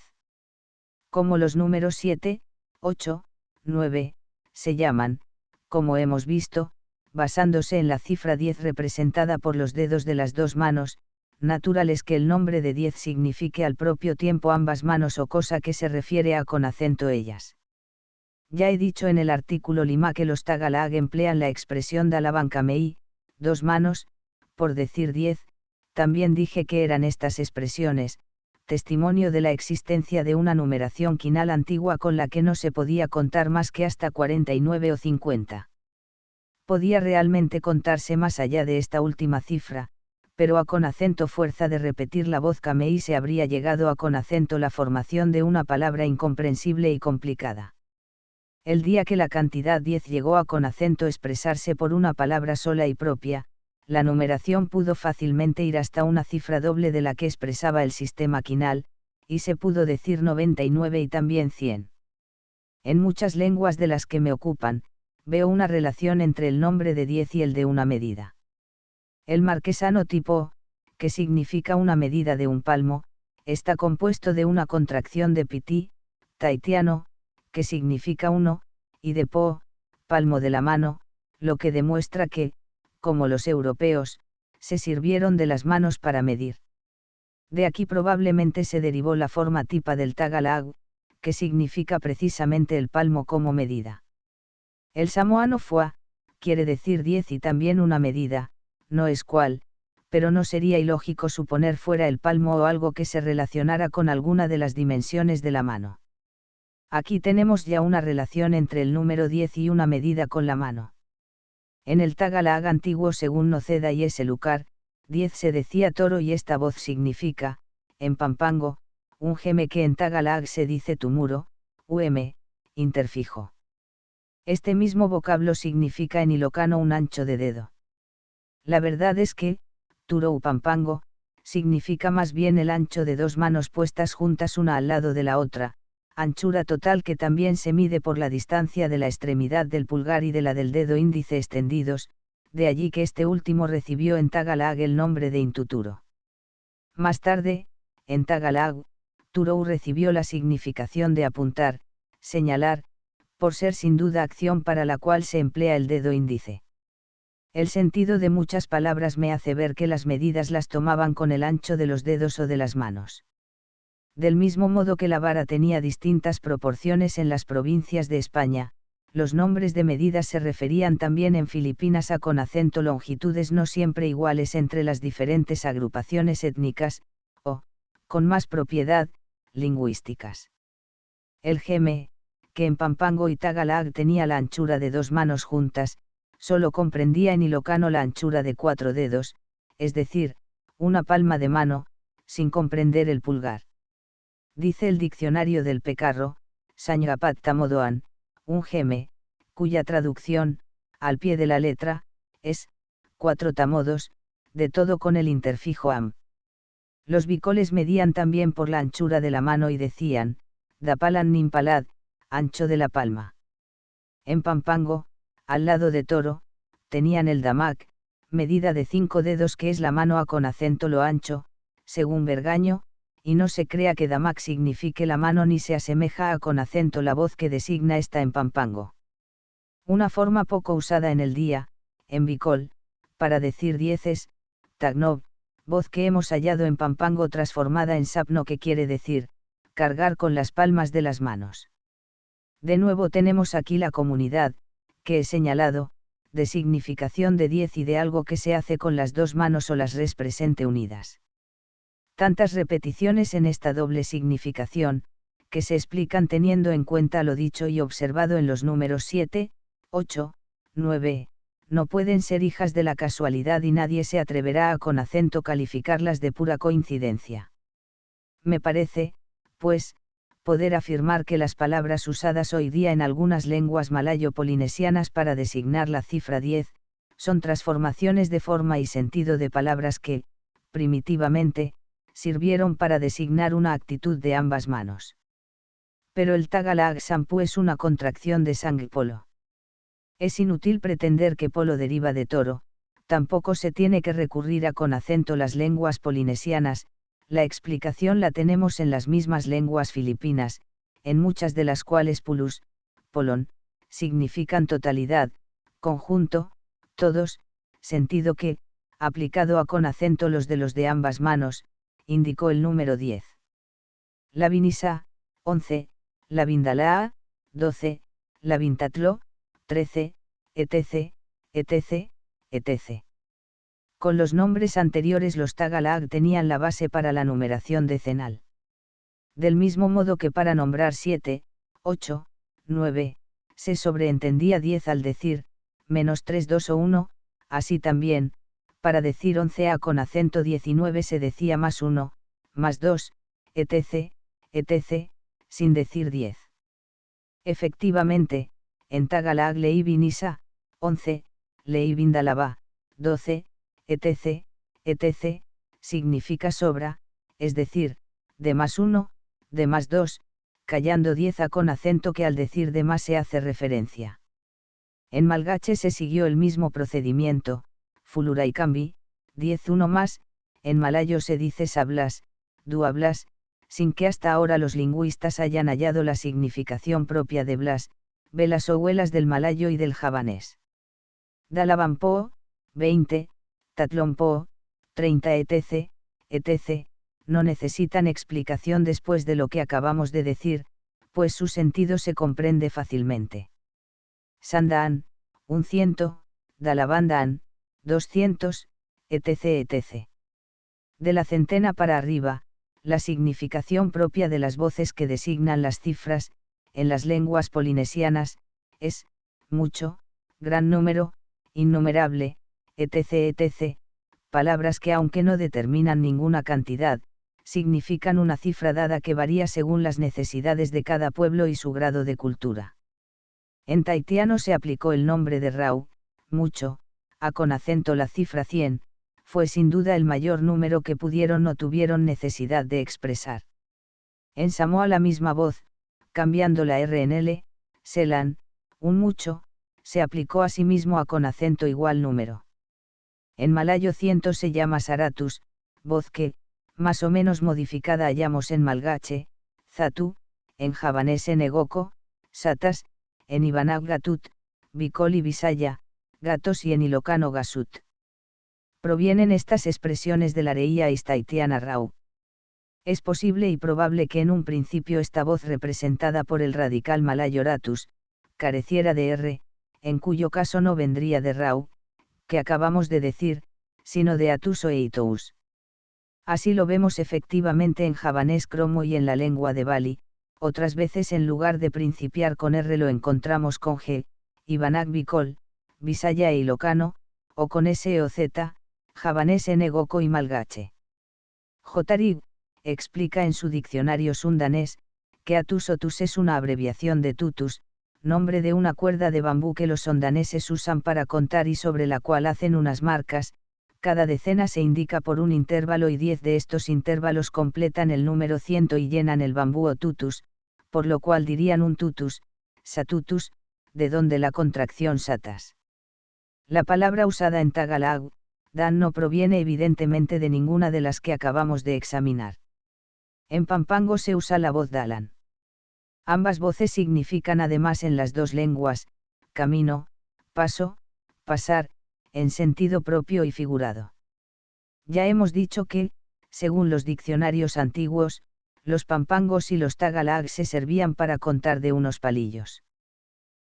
Como los números 7, 8, 9, se llaman, como hemos visto, basándose en la cifra 10 representada por los dedos de las dos manos, natural es que el nombre de 10 signifique al propio tiempo ambas manos o cosa que se refiere a con acento ellas. Ya he dicho en el artículo Lima que los tagalag emplean la expresión dalabankamei, dos manos, por decir 10, también dije que eran estas expresiones, testimonio de la existencia de una numeración quinal antigua con la que no se podía contar más que hasta 49 o 50. Podía realmente contarse más allá de esta última cifra, pero a con acento fuerza de repetir la voz camei se habría llegado a con acento la formación de una palabra incomprensible y complicada. El día que la cantidad 10 llegó a con acento expresarse por una palabra sola y propia, la numeración pudo fácilmente ir hasta una cifra doble de la que expresaba el sistema quinal, y se pudo decir 99 y también 100. En muchas lenguas de las que me ocupan, veo una relación entre el nombre de 10 y el de una medida. El marquesano tipo, que significa una medida de un palmo, está compuesto de una contracción de pití, tahitiano, que significa uno, y de po, palmo de la mano, lo que demuestra que, como los europeos, se sirvieron de las manos para medir. De aquí probablemente se derivó la forma tipa del tagalag, que significa precisamente el palmo como medida. El samoano fua, quiere decir 10 y también una medida, no es cual, pero no sería ilógico suponer fuera el palmo o algo que se relacionara con alguna de las dimensiones de la mano. Aquí tenemos ya una relación entre el número 10 y una medida con la mano. En el tagalag antiguo según Noceda y S. Lucar, 10 se decía toro y esta voz significa, en pampango, un geme que en tagalag se dice tumuro, interfijo. Este mismo vocablo significa en ilocano un ancho de dedo. La verdad es que, turo pampango, significa más bien el ancho de dos manos puestas juntas una al lado de la otra, anchura total que también se mide por la distancia de la extremidad del pulgar y de la del dedo índice extendidos, de allí que este último recibió en tagalag el nombre de intuturo. Más tarde, en tagalag, turou recibió la significación de apuntar, señalar, por ser sin duda acción para la cual se emplea el dedo índice. El sentido de muchas palabras me hace ver que las medidas las tomaban con el ancho de los dedos o de las manos. Del mismo modo que la vara tenía distintas proporciones en las provincias de España, los nombres de medidas se referían también en Filipinas a con acento longitudes no siempre iguales entre las diferentes agrupaciones étnicas, o, con más propiedad, lingüísticas. El geme, que en Pampango y Tagalog tenía la anchura de 2 manos juntas, solo comprendía en Ilocano la anchura de 4 dedos, es decir, una palma de mano, sin comprender el pulgar. Dice el diccionario del Pecarro, Sañgapat Tamodoan, un geme, cuya traducción, al pie de la letra, es, 4 tamodos, de todo con el interfijo am. Los bicoles medían también por la anchura de la mano y decían, dapalan nimpalad, ancho de la palma. En Pampango, al lado de Toro, tenían el damac, medida de 5 dedos que es la mano a con acento lo ancho, según Bergaño, y no se crea que damac signifique la mano ni se asemeja a con acento la voz que designa esta en Pampango. Una forma poco usada en el día, en bicol, para decir dieces, tagnov, voz que hemos hallado en Pampango transformada en sapno que quiere decir, cargar con las palmas de las manos. De nuevo tenemos aquí la comunidad, que he señalado, de significación de 10 y de algo que se hace con las 2 manos o las res presente unidas. Tantas repeticiones en esta doble significación, que se explican teniendo en cuenta lo dicho y observado en los números 7, 8, 9, no pueden ser hijas de la casualidad y nadie se atreverá a con acento calificarlas de pura coincidencia. Me parece, pues, poder afirmar que las palabras usadas hoy día en algunas lenguas malayo-polinesianas para designar la cifra 10, son transformaciones de forma y sentido de palabras que, primitivamente, sirvieron para designar una actitud de ambas manos. Pero el Tagalog Sampu es una contracción de Sangpolo. Es inútil pretender que polo deriva de toro, tampoco se tiene que recurrir a con acento las lenguas polinesianas, la explicación la tenemos en las mismas lenguas filipinas, en muchas de las cuales pulus, polón, significan totalidad, conjunto, todos, sentido que, aplicado a con acento los de ambas manos, indicó el número 10. La vinisa, 11, la vindalaa, 12, la vintatlo, 13, etc., etc., etc. Con los nombres anteriores los Tagalog tenían la base para la numeración decenal. Del mismo modo que para nombrar 7, 8, 9, se sobreentendía 10 al decir, -3, 2 o 1, así también, para decir 11 a con acento 19 se decía +1, +2, etc., etc., sin decir 10. Efectivamente, en Tagalog leí vinisa, 11, leí vindalaba, 12, etc., etc., significa sobra, es decir, de +1, de +2, callando 10 a con acento que al decir de más se hace referencia. En malgache se siguió el mismo procedimiento, fuluraikambi, 10 uno más, en malayo se dice sablas, duablas, sin que hasta ahora los lingüistas hayan hallado la significación propia de blas, velas o huelas del malayo y del javanés. Dalabampo, 20, Tatlompo, 30 etc., etc., no necesitan explicación después de lo que acabamos de decir, pues su sentido se comprende fácilmente. Sandaan, 100, Dalabandaan, 200, etc., etc. De la centena para arriba, la significación propia de las voces que designan las cifras, en las lenguas polinesianas, es, mucho, gran número, innumerable, etc., etc., palabras que aunque no determinan ninguna cantidad, significan una cifra dada que varía según las necesidades de cada pueblo y su grado de cultura. En tahitiano se aplicó el nombre de Rau, mucho, a con acento la cifra 100, fue sin duda el mayor número que pudieron o tuvieron necesidad de expresar. En Samoa la misma voz, cambiando la R en L, Selan, un mucho, se aplicó asimismo a con acento igual número. En malayo 100 se llama Saratus, voz que, más o menos modificada hallamos en malgache, Zatu, en javanés en Egoko, Satas, en Ibanag Gatut, Bicol y Visaya, gatos y en Ilocano Gasut. Provienen estas expresiones de la reía istaitiana Rau. Es posible y probable que en un principio esta voz representada por el radical malayo ratus, careciera de R, en cuyo caso no vendría de Rau, que acabamos de decir, sino de atus o eitous. Así lo vemos efectivamente en javanés cromo y en la lengua de Bali, Otras veces en lugar de principiar con R lo encontramos con G, Ivanak Bicol, Visaya e Ilocano, o con S o Z, javanés en Egoko y Malgache. Jotarig explica en su diccionario sundanés, que Atus Otus es una abreviación de Tutus, nombre de una cuerda de bambú que los sondaneses usan para contar y sobre la cual hacen unas marcas. Cada decena se indica por un intervalo y 10 de estos intervalos completan el número 100 y llenan el bambú o tutus, por lo cual dirían un tutus, satutus, de donde la contracción satas. La palabra usada en Tagalag, dan, no proviene evidentemente de ninguna de las que acabamos de examinar. En Pampango se usa la voz dalan. Ambas voces significan además en las dos lenguas, camino, paso, pasar, en sentido propio y figurado. Ya hemos dicho que, según los diccionarios antiguos, los pampangos y los tagalag se servían para contar de unos palillos.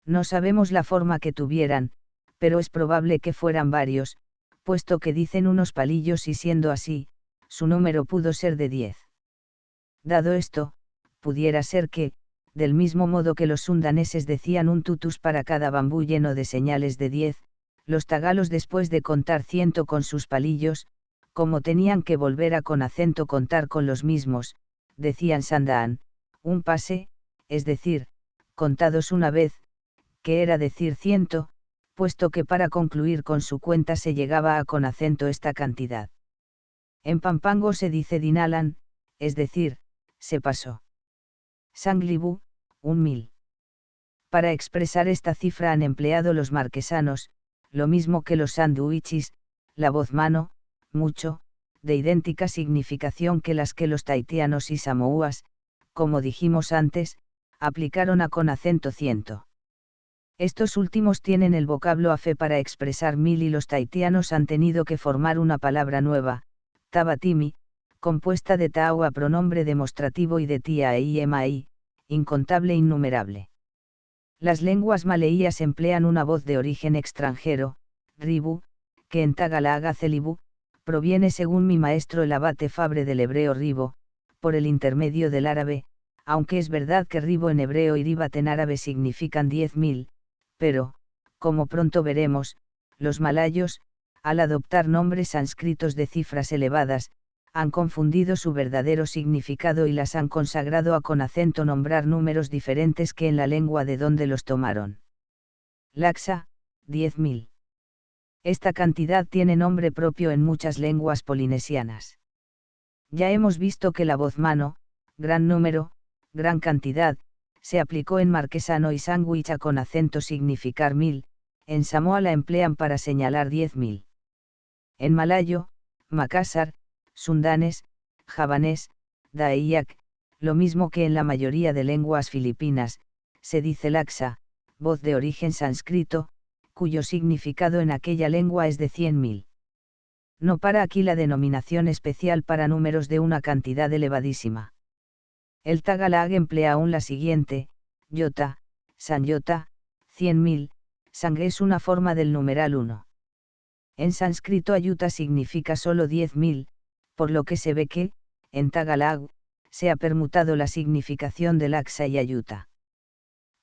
No sabemos la forma que tuvieran, pero es probable que fueran varios, puesto que dicen unos palillos y siendo así, su número pudo ser de 10. Dado esto, pudiera ser que, del mismo modo que los sundaneses decían un tutus para cada bambú lleno de señales de 10, los tagalos después de contar 100 con sus palillos, como tenían que volver a con acento contar con los mismos, decían sandaan, un pase, es decir, contados una vez, que era decir 100, puesto que para concluir con su cuenta se llegaba a con acento esta cantidad. En Pampango se dice dinalan, es decir, se pasó. Sanglibu, 1000. Para expresar esta cifra han empleado los marquesanos, lo mismo que los sanduichis, la voz mano, mucho, de idéntica significación que las que los tahitianos y samoúas, como dijimos antes, aplicaron a con acento 100. Estos últimos tienen el vocablo afe para expresar 1000 y los tahitianos han tenido que formar una palabra nueva, tabatimi, compuesta de tau a pronombre demostrativo y de tia e imai, incontable innumerable. Las lenguas maleías emplean una voz de origen extranjero, ribu, que en tagalaga celibu, proviene según mi maestro el abate Fabre del hebreo ribo, por el intermedio del árabe, aunque es verdad que ribo en hebreo y ribat en árabe significan 10.000, pero, como pronto veremos, los malayos, al adoptar nombres sánscritos de cifras elevadas, han confundido su verdadero significado y las han consagrado a con acento nombrar números diferentes que en la lengua de donde los tomaron. Laxa, 10.000. Esta cantidad tiene nombre propio en muchas lenguas polinesianas. Ya hemos visto que la voz mano, gran número, gran cantidad, se aplicó en marquesano y sándwich a con acento significar 1000, en Samoa la emplean para señalar 10.000. En malayo, Makassar, sundanés, javanés, dayak, lo mismo que en la mayoría de lenguas filipinas, se dice laxa, voz de origen sánscrito, cuyo significado en aquella lengua es de 100.000. No para aquí la denominación especial para números de una cantidad elevadísima. El tagalag emplea aún la siguiente, yota, sanyota, 100.000, sang es una forma del numeral 1. En sánscrito ayuta significa solo 10.000, por lo que se ve que, en tagalag, se ha permutado la significación de laxa y ayuta.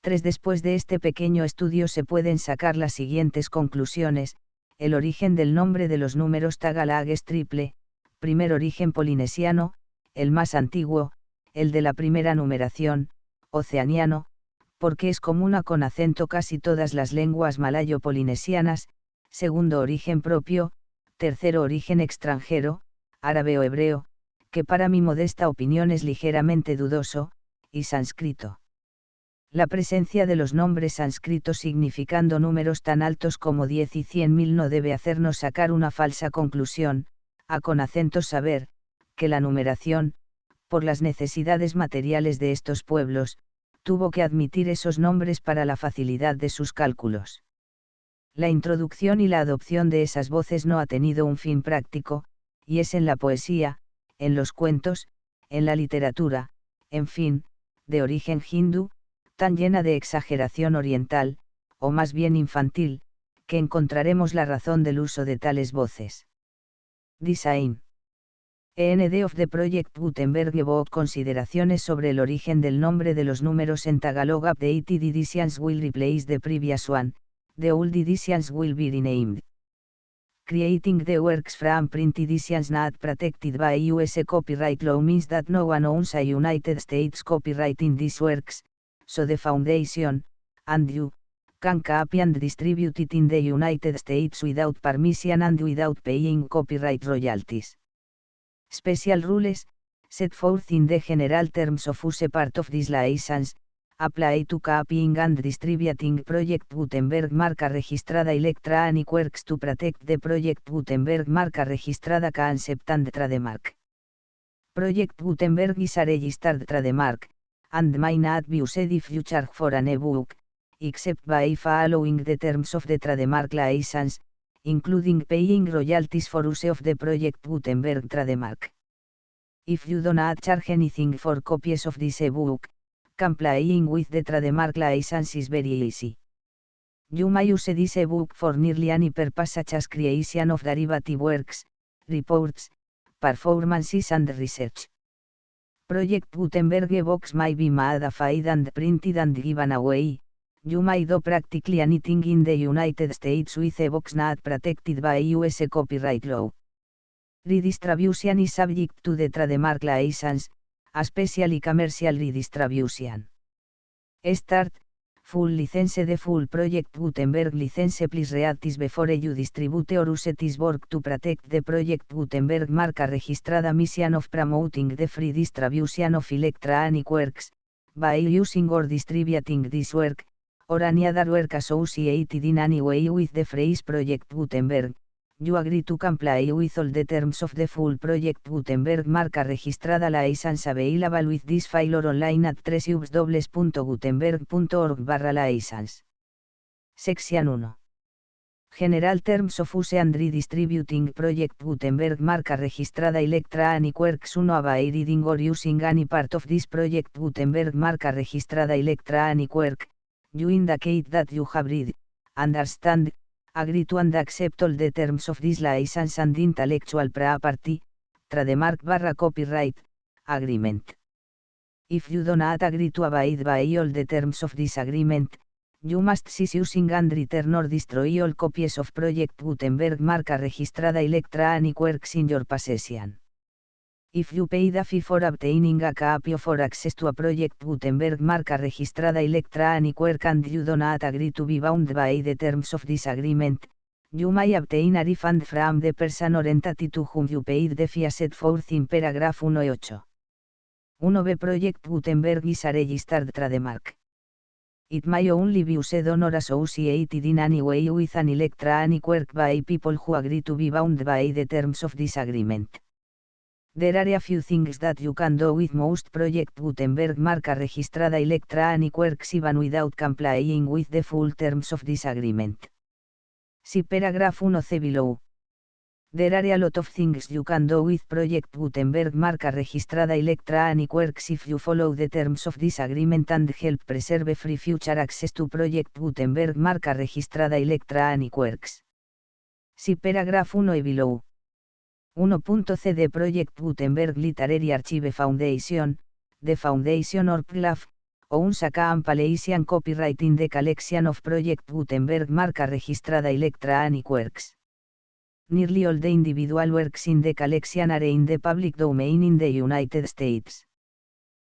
Después de este pequeño estudio se pueden sacar las siguientes conclusiones. El origen del nombre de los números tagalag es triple: primer origen polinesiano, el más antiguo, el de la primera numeración, oceaniano, porque es común a con acento casi todas las lenguas malayo-polinesianas; segundo origen propio; tercero origen extranjero, árabe o hebreo, que para mi modesta opinión es ligeramente dudoso, y sánscrito. La presencia de los nombres sánscritos significando números tan altos como 10 y 100.000 no debe hacernos sacar una falsa conclusión, a con acentos saber, que la numeración, por las necesidades materiales de estos pueblos, tuvo que admitir esos nombres para la facilidad de sus cálculos. La introducción y la adopción de esas voces no ha tenido un fin práctico, y es en la poesía, en los cuentos, en la literatura, en fin, de origen hindú, tan llena de exageración oriental, o más bien infantil, que encontraremos la razón del uso de tales voces. Design. END of the Project Gutenberg evoked consideraciones sobre el origen del nombre de los números en Tagalog. Updated editions will replace the previous one, the old editions will be renamed. Creating the works from print editions not protected by US copyright law means that no one owns a United States copyright in these works, so the foundation, and you, can copy and distribute it in the United States without permission and without paying copyright royalties. Special rules, set forth in the general terms of use part of this license, apply to copying and distributing Project Gutenberg marca registrada electronic works to protect the Project Gutenberg marca registrada concept and trademark. Project Gutenberg is a registered trademark, and may not be used if you charge for an ebook, except by following the terms of the trademark license, including paying royalties for use of the Project Gutenberg trademark. If you do not charge anything for copies of this ebook, complying with the trademark license is very easy. You may use this ebook for nearly any purpose such as creation of derivative works, reports, performances and research. Project Gutenberg ebooks may be modified and printed and given away. You may do practically anything in the United States with ebooks not protected by US copyright law. Redistribution is subject to the trademark license, especially commercial redistribution. Start, full license. The full Project Gutenberg license please read this before you distribute or use this work to protect the Project Gutenberg marca registrada mission of promoting the free distribution of electronic works, by using or distributing this work, or any other work associated in any way with the phrase Project Gutenberg. You agree to comply with all the terms of the full Project Gutenberg marca registrada license available with this file or online at www.gutenberg.org/license. Section 1. General Terms of Use and Redistributing Project Gutenberg marca registrada electronic works. 1. By reading or using any part of this Project Gutenberg marca registrada electronic work, you indicate that you have read, understand, agree to and accept all the terms of this license and intellectual property, trademark/copyright, agreement. If you do not agree to abide by all the terms of this agreement, you must cease using and return or destroy all copies of Project Gutenberg marca registrada electronic works in your possession. If you paid a fee for obtaining a copy of or access to a Project Gutenberg marca registrada electronic work and you do not agree to be bound by the terms of this agreement, you may obtain a refund from the person or entity to whom you paid the fee as set forth in paragraph 1.8. 1b. Project Gutenberg is a registered trademark. It may only be used on or associated in any way with an electronic work by people who agree to be bound by the terms of this agreement. There are a few things that you can do with most Project Gutenberg marca registrada electronic works even without complying with the full terms of this agreement. See paragraph 1c below. There are a lot of things you can do with Project Gutenberg marca registrada electronic works if you follow the terms of this agreement and help preserve free future access to Project Gutenberg marca registrada electronic works. See paragraph 1e below. 1.c. The Project Gutenberg Literary Archive Foundation, the Foundation or PLAF, owns a compilation copyright in the collection of Project Gutenberg marca registrada electronic works. Nearly all the individual works in the collection are in the public domain in the United States.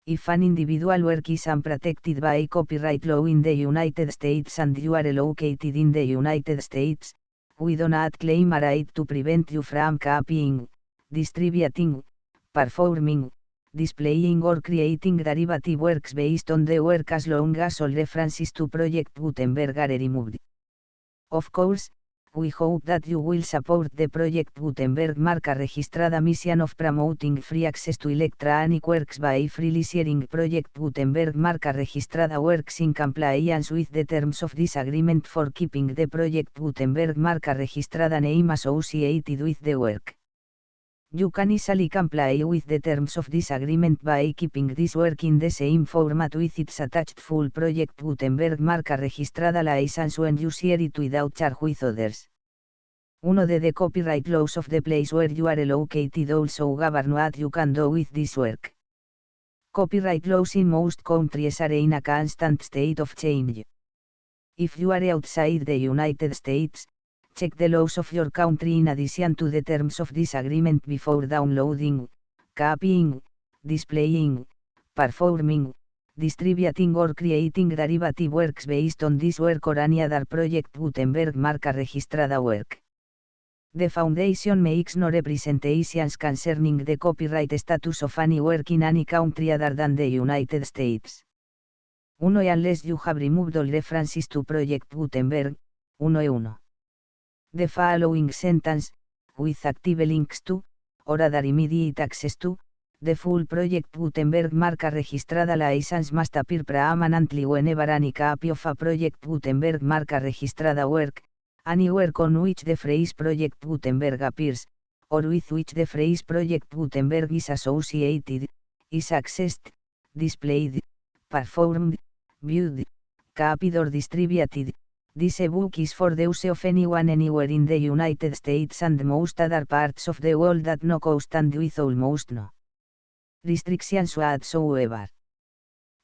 If an individual work is unprotected by copyright law in the United States and you are located in the United States, we do not claim a right to prevent you from copying, distributing, performing, displaying or creating derivative works based on the work as long as all references to Project Gutenberg are removed. Of course, we hope that you will support the Project Gutenberg marca registrada mission of promoting free access to electronic works by freely sharing Project Gutenberg marca registrada works in compliance with the terms of this agreement for keeping the Project Gutenberg marca registrada name associated with the work. You can easily comply with the terms of this agreement by keeping this work in the same format with its attached full Project Gutenberg marca registrada license when you share it without charge with others. 1 de the copyright laws of the place where you are located also govern what you can do with this work. Copyright laws in most countries are in a constant state of change. If you are outside the United States, check the laws of your country in addition to the terms of this agreement before downloading, copying, displaying, performing, distributing or creating derivative works based on this work or any other project Gutenberg marca registrada work. The Foundation makes no representations concerning the copyright status of any work in any country other than the United States. 1 Unless you have removed all references to Project Gutenberg, 1. The following sentence, with active links to, or other immediate access to, the full Project Gutenberg marca registrada license must appear permanently whenever any copy of a Project Gutenberg marca registrada work, any work on which the phrase Project Gutenberg appears, or with which the phrase Project Gutenberg is associated, is accessed, displayed, performed, viewed, copied or distributed. This ebook is for the use of anyone anywhere in the United States and most other parts of the world at no cost and with almost no restrictions whatsoever.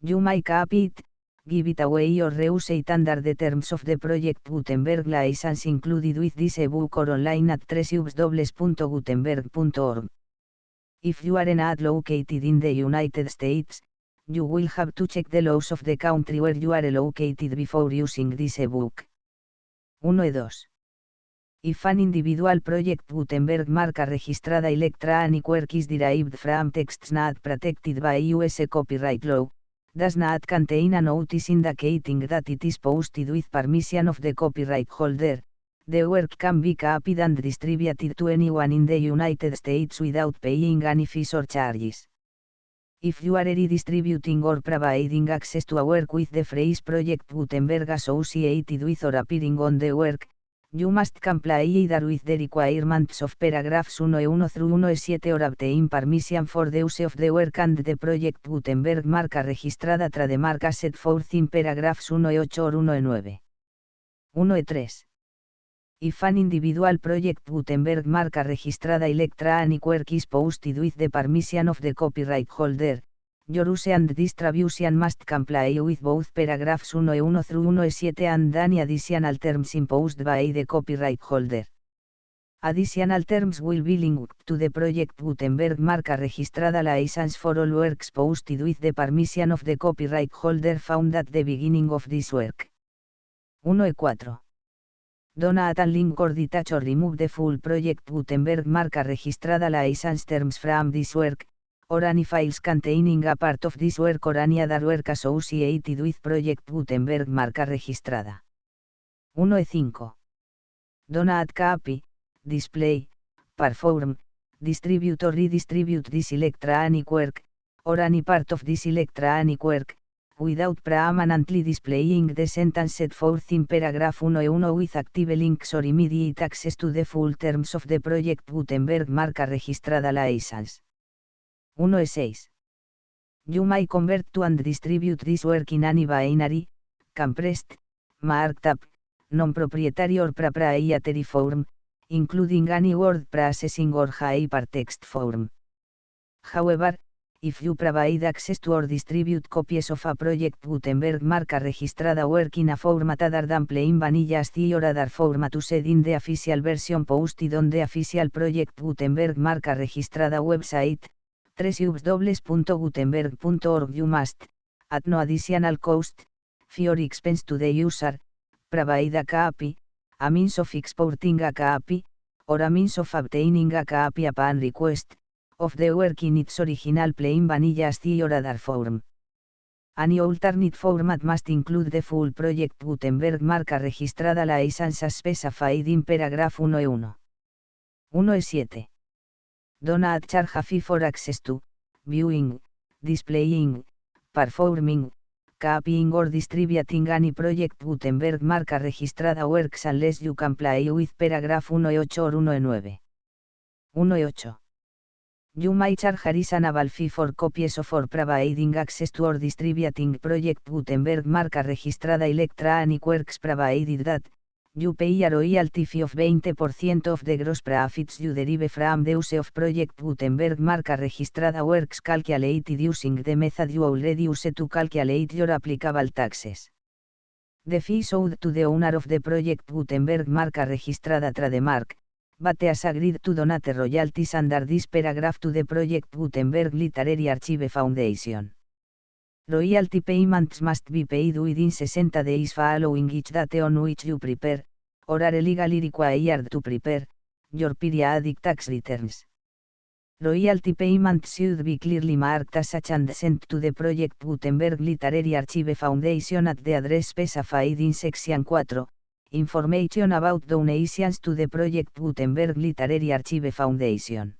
You may copy it, give it away or reuse it under the terms of the Project Gutenberg license included with this ebook or online at www.gutenberg.org. If you are not located in the United States, you will have to check the laws of the country where you are located before using this ebook. 1 y 2. If an individual Project Gutenberg marca registrada electronic work is derived from texts not protected by US copyright law, does not contain a notice indicating that it is posted with permission of the copyright holder, the work can be copied and distributed to anyone in the United States without paying any fees or charges. If you are redistributing or providing access to a work with the phrase Project Gutenberg associated with or appearing on the work, you must comply either with the requirements of paragraphs 1.1 through 1.7 or obtain permission for the use of the work and the Project Gutenberg marca registrada trademark as set forth in paragraphs 1.8 or 1.9. 1.3. If an individual Project Gutenberg marca registrada electronic work is posted with the permission of the copyright holder, your use and distribution must comply with both paragraphs 1.1 through 1.7 and any additional terms imposed by the copyright holder. Additional terms will be linked to the Project Gutenberg marca registrada license for all works posted with the permission of the copyright holder found at the beginning of this work. 1.4. Do not unlink or detach or remove the full Project Gutenberg marca registrada license terms from this work, or any files containing a part of this work or any other work associated with Project Gutenberg marca registrada. 1.5. Do not copy, display, perform, distribute or redistribute this electronic work, or any part of this electronic work, without permanently displaying the sentence set forth in paragraph 1.1 with active links or immediate access to the full terms of the Project Gutenberg marca registrada license. 1.6. You may convert to and distribute this work in any binary, compressed, marked up, non-proprietary or proprietary form, including any word processing or hypertext form. However, if you provide access to or distribute copies of a Project Gutenberg marca registrada work in a format other than plain vanilla SCI or other format used in the official version posted on the official Project Gutenberg marca registrada website, www.gutenberg.org, you must, at no additional cost, fee or expense to the user, provide a copy, a means of exporting a copy, or a means of obtaining a copy upon request, of the work in its original plain vanilla SCI or other form. Any alternate format must include the full Project Gutenberg marca registrada license as specified in paragraph 1.1. 1.7. Do not charge a fee for access to, viewing, displaying, performing, copying or distributing any Project Gutenberg marca registrada works unless you comply with paragraph 1.8 or 1.9. 1.8. You may charge a reasonable fee for copies of or providing access to or distributing Project Gutenberg marca registrada electronic works provided that, You pay a royalty fee of 20% of the gross profits you derive from the use of Project Gutenberg marca registrada works calculated using the method you already use to calculate your applicable taxes. The fee is owed to the owner of the Project Gutenberg marca registrada trademark, but has agreed to donate royalties under this paragraph to the Project Gutenberg Literary Archive Foundation. Royalty payments must be paid within 60 days following each date on which you prepare, or are legally required to prepare, your periodic tax returns. Royalty payments should be clearly marked as such and sent to the Project Gutenberg Literary Archive Foundation at the address specified in Section 4, Information about donations to the Project Gutenberg Literary Archive Foundation.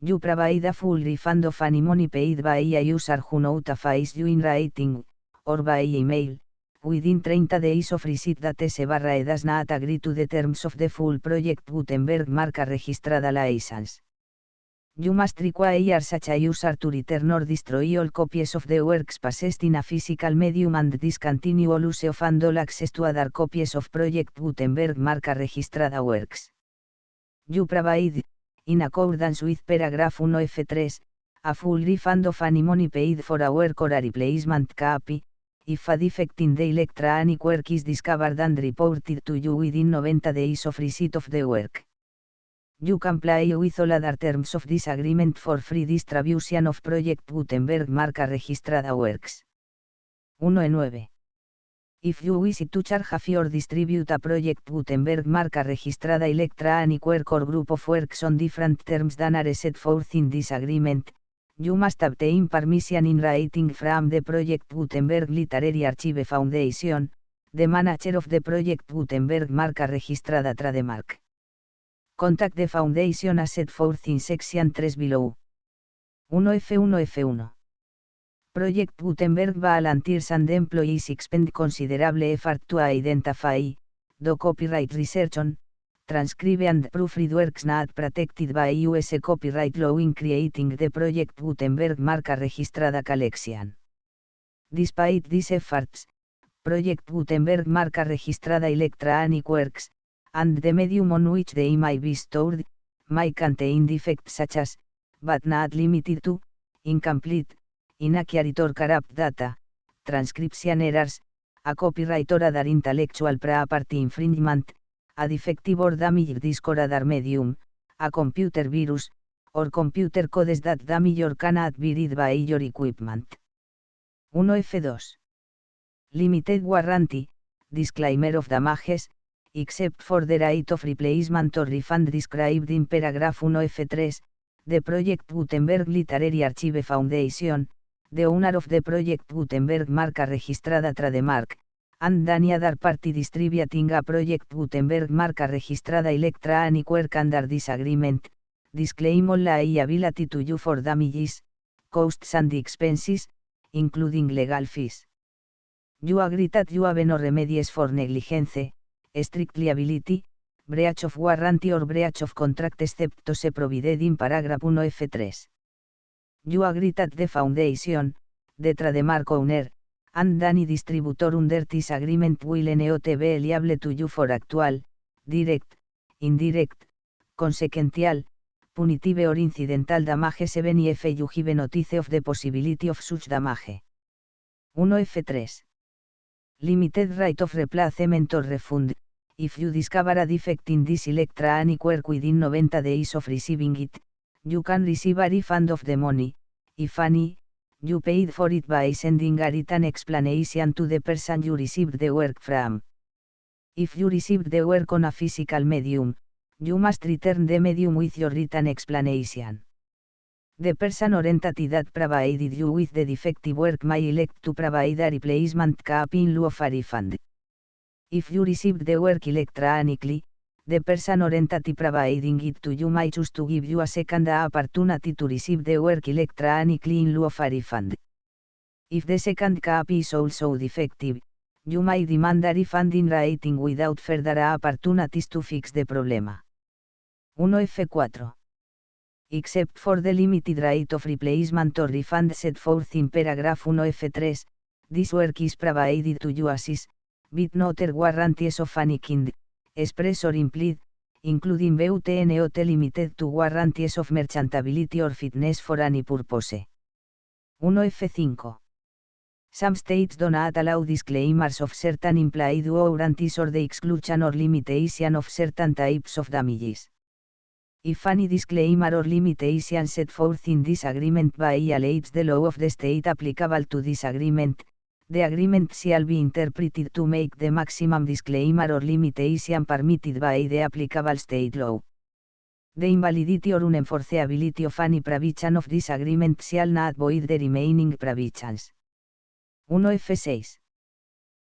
You provide a full refund of any money paid by a user who notifies you in writing, or by email, within 30 days of receipt that S/E does not agree to the terms of the full Project Gutenberg marca registrada license. You must require such a user to return or destroy all copies of the works possessed in a physical medium and discontinue all use of and all access to other copies of Project Gutenberg marca registrada works. You provide, in accordance with paragraph 1F3, a full refund of any money paid for a work or a replacement copy, if a defect in the electronic work is discovered and reported to you within 90 days of receipt of the work. You comply with all other terms of this agreement for free distribution of Project Gutenberg marca registrada works. 1.9. If you wish to charge a fee or distribute a Project Gutenberg marca registrada electronic work or group of works on different terms than are set forth in this agreement, you must obtain permission in writing from the Project Gutenberg Literary Archive Foundation, the manager of the Project Gutenberg marca registrada trademark. Contact the foundation as set forth in Section 3 below. 1F1F1. Project Gutenberg volunteers and employees expend considerable effort to identify, do copyright research on, transcribe and proofread works not protected by US copyright law in creating the Project Gutenberg marca registrada collection. Despite these efforts, Project Gutenberg marca registrada electronic works, and the medium on which they may be stored, may contain defects such as, but not limited to, incomplete, inaccurate or corrupt data, transcription errors, a copyright or other intellectual property infringement, a defective or damaged disk or other medium, a computer virus, or computer codes that damage or cannot be read by your equipment. 1F2. Limited warranty, disclaimer of damages, except for the right of replacement or refund described in paragraph 1F3, the Project Gutenberg Literary Archive Foundation, the owner of the Project Gutenberg marca registrada trademark, and any other party distributing a Project Gutenberg marca registrada electronic work under this agreement, disclaim all liability to you for damages, costs and expenses, including legal fees. You agree that you have no remedies for negligence, strict liability, breach of warranty or breach of contract except as provided in paragraph 1F3. You agree that the foundation, the trademark owner, and any distributor under this agreement will not be liable to you for actual, direct, indirect, consequential, punitive or incidental damages even if you give notice of the possibility of such damage. 1F3. Limited right of replacement or refund. If you discover a defect in this electronic work within 90 days of receiving it, you can receive a refund of the money, if any, you paid for it by sending a written explanation to the person you received the work from. If you received the work on a physical medium, you must return the medium with your written explanation. The person or entity that provided you with the defective work may elect to provide a replacement copy in lieu of a refund. If you received the work electronically, the person or entity providing it to you may choose to give you a second opportunity to receive the work electronically in lieu of a refund. If the second copy is also defective, you may demand a refund in writing without further opportunities to fix the problem. 1F4. Except for the limited right of replacement or refund set forth in paragraph 1F3, this work is provided to you as is, with no other warranties of any kind, express or implied, including but not limited to warranties of merchantability or fitness for any purpose. 1F5. Some states do not allow disclaimers of certain implied warranties or the exclusion or limitation of certain types of damages. If any disclaimer or limitation set forth in this agreement violates the law of the state applicable to this agreement, the agreement shall be interpreted to make the maximum disclaimer or limitation permitted by the applicable state law. The invalidity or unenforceability of any provision of this agreement shall not void the remaining provisions. 1F6.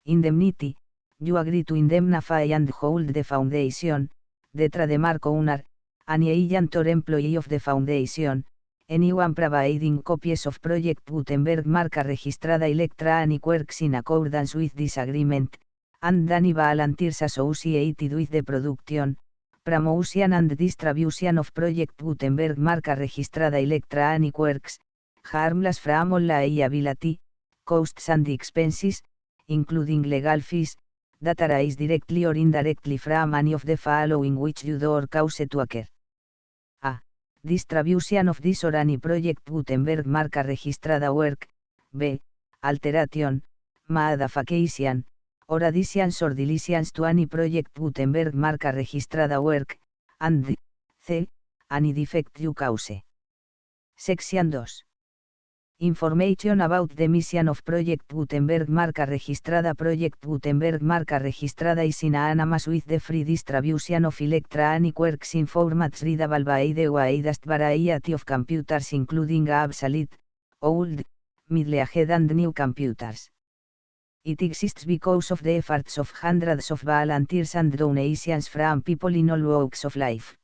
Indemnity. You agree to indemnify and hold the foundation, the trademark owner, any agent or employee of the foundation, anyone providing copies of Project Gutenberg marca registrada electronic works in accordance with this agreement, and any volunteers associated with the production, promotion and distribution of Project Gutenberg marca registrada electronic works, harmless from all liability, costs and expenses, including legal fees, that arise directly or indirectly from any of the following which you do or cause to occur. A. Distribution of this or any Project Gutenberg marca registrada work. B. Alteration, modification, or additions or deletions to any Project Gutenberg marca registrada work, and C. Any defect you cause. Section 2. Information about the mission of Project Gutenberg marca registrada. Project Gutenberg marca registrada is synonymous with the free distribution of electronic works in formats readable by the widest variety of computers including obsolete, old, middle-aged and new computers. It exists because of the efforts of hundreds of volunteers and donations from people in all walks of life.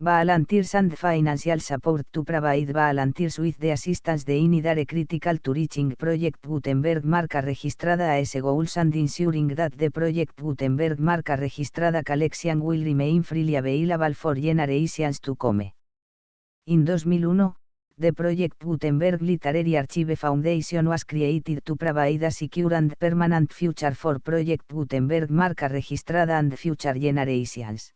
Volunteers and financial support to provide volunteers with the assistance they need are critical to reaching Project Gutenberg marca registrada as goals and ensuring that the Project Gutenberg marca registrada collection will remain freely available for generations to come. In 2001, the Project Gutenberg Literary Archive Foundation was created to provide a secure and permanent future for Project Gutenberg marca registrada and future generations.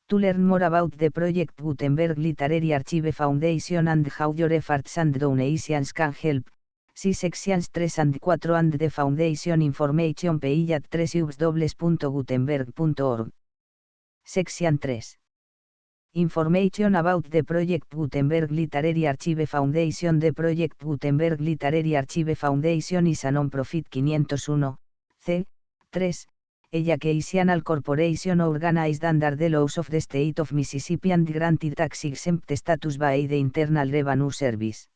To learn more about the Project Gutenberg Literary Archive Foundation and how your efforts and donations can help, see sections 3 and 4 and the Foundation information page at www.gutenberg.org. Section 3. Information about the Project Gutenberg Literary Archive Foundation. The Project Gutenberg Literary Archive Foundation is a non-profit 501, c. 3. Educational corporation organized under the laws of the state of Mississippi and granted tax-exempt status by the Internal Revenue Service.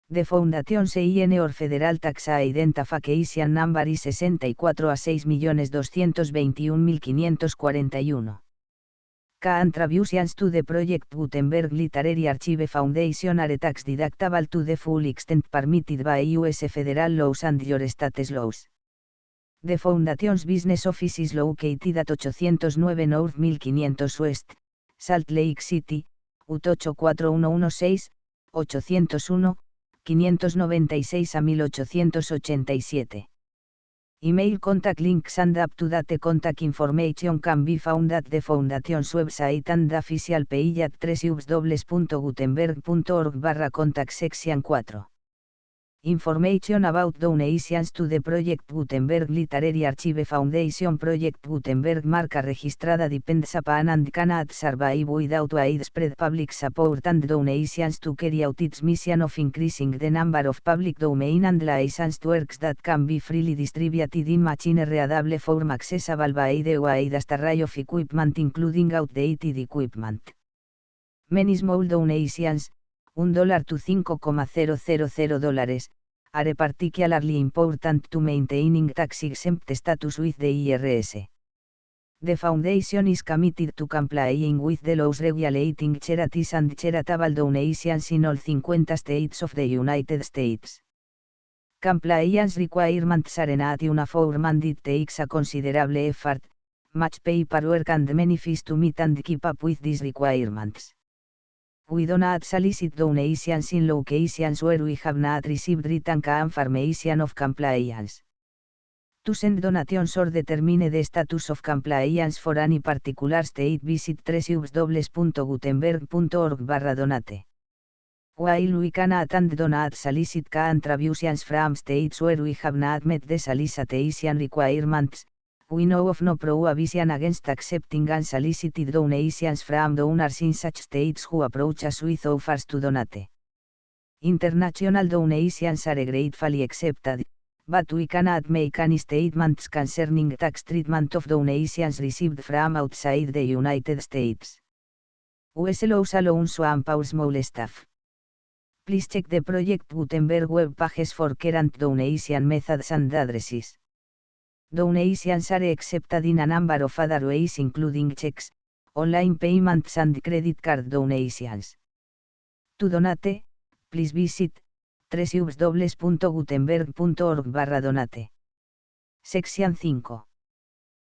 The Foundation's EIN or Federal Tax Identification Number is 64A6.221.541. Contributions to the Project Gutenberg Literary Archive Foundation are tax deductible to the full extent permitted by U.S. federal laws and your state's laws. The Foundation's business office is located at 809 North 1500 West, Salt Lake City, UT 84116, 801, 596 a 1887. Email contact links and up-to-date contact information can be found at the Foundation's website and the official page at www.gutenberg.org/contact section 4. Information about donations to the Project Gutenberg Literary Archive Foundation. Project Gutenberg marca registrada depends upon and cannot survive without widespread public support and donations to carry out its mission of increasing the number of public domain and licensed works that can be freely distributed in machine-readable form accessible by the widest array of equipment including outdated equipment. Many small donations, $1 to $5,000, are particularly important to maintaining tax-exempt status with the IRS. The Foundation is committed to complying with the laws regulating charities and charitable donations in all 50 states of the United States. Compliance requirements are not uniform and it takes a considerable effort, much paperwork and many fees to meet and keep up with these requirements. We do not solicit donations in locations where we have not received written confirmation of compliance. To send donations or determine the status of compliance for any particular state, visit www.gutenberg.org/donate. While we can attend donate solicit contributions from states where we have not met the solicitation requirements, we know of no prohibition against accepting unsolicited donations from donors in such states who approach us with offers to donate. International donations are gratefully accepted, but we cannot make any statements concerning tax treatment of donations received from outside the United States. US laws allow some pause small staff. Please check the Project Gutenberg web pages for current donation methods and addresses. Donations are accepted in a number of other ways including checks, online payments and credit card donations. To donate, please visit www.gutenberg.org/donate. Section 5.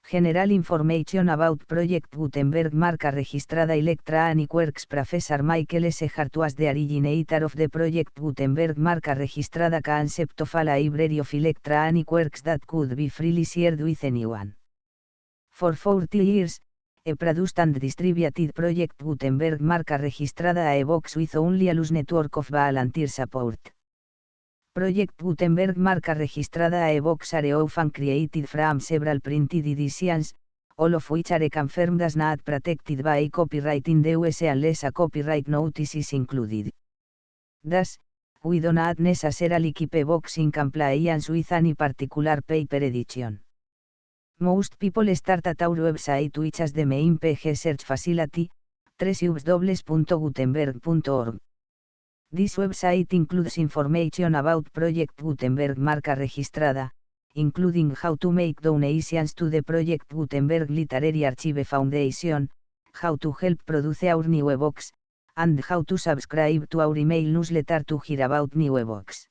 General Information about Project Gutenberg. Marca registrada. Electronic Works. Professor Michael S. Hart was the originator of the Project Gutenberg. Marca registrada concept of a library of electronic works that could be freely shared with anyone. For 40 years, he produced and distributed Project Gutenberg. Marca registrada. A box with only a loose network of volunteer support. Project Gutenberg. Marca registrada. A box are often created from several printed editions, all of which are confirmed as not protected by copyright in the US unless a copyright notice is included. Thus, we do not necessarily keep a box in compliance with any particular paper edition. Most people start at our website, which has the main page search facility, www.gutenberg.org. This website includes information about Project Gutenberg. Marca registrada, including how to make donations to the Project Gutenberg Literary Archive Foundation, how to help produce our new ebooks, and how to subscribe to our email newsletter to hear about new ebooks.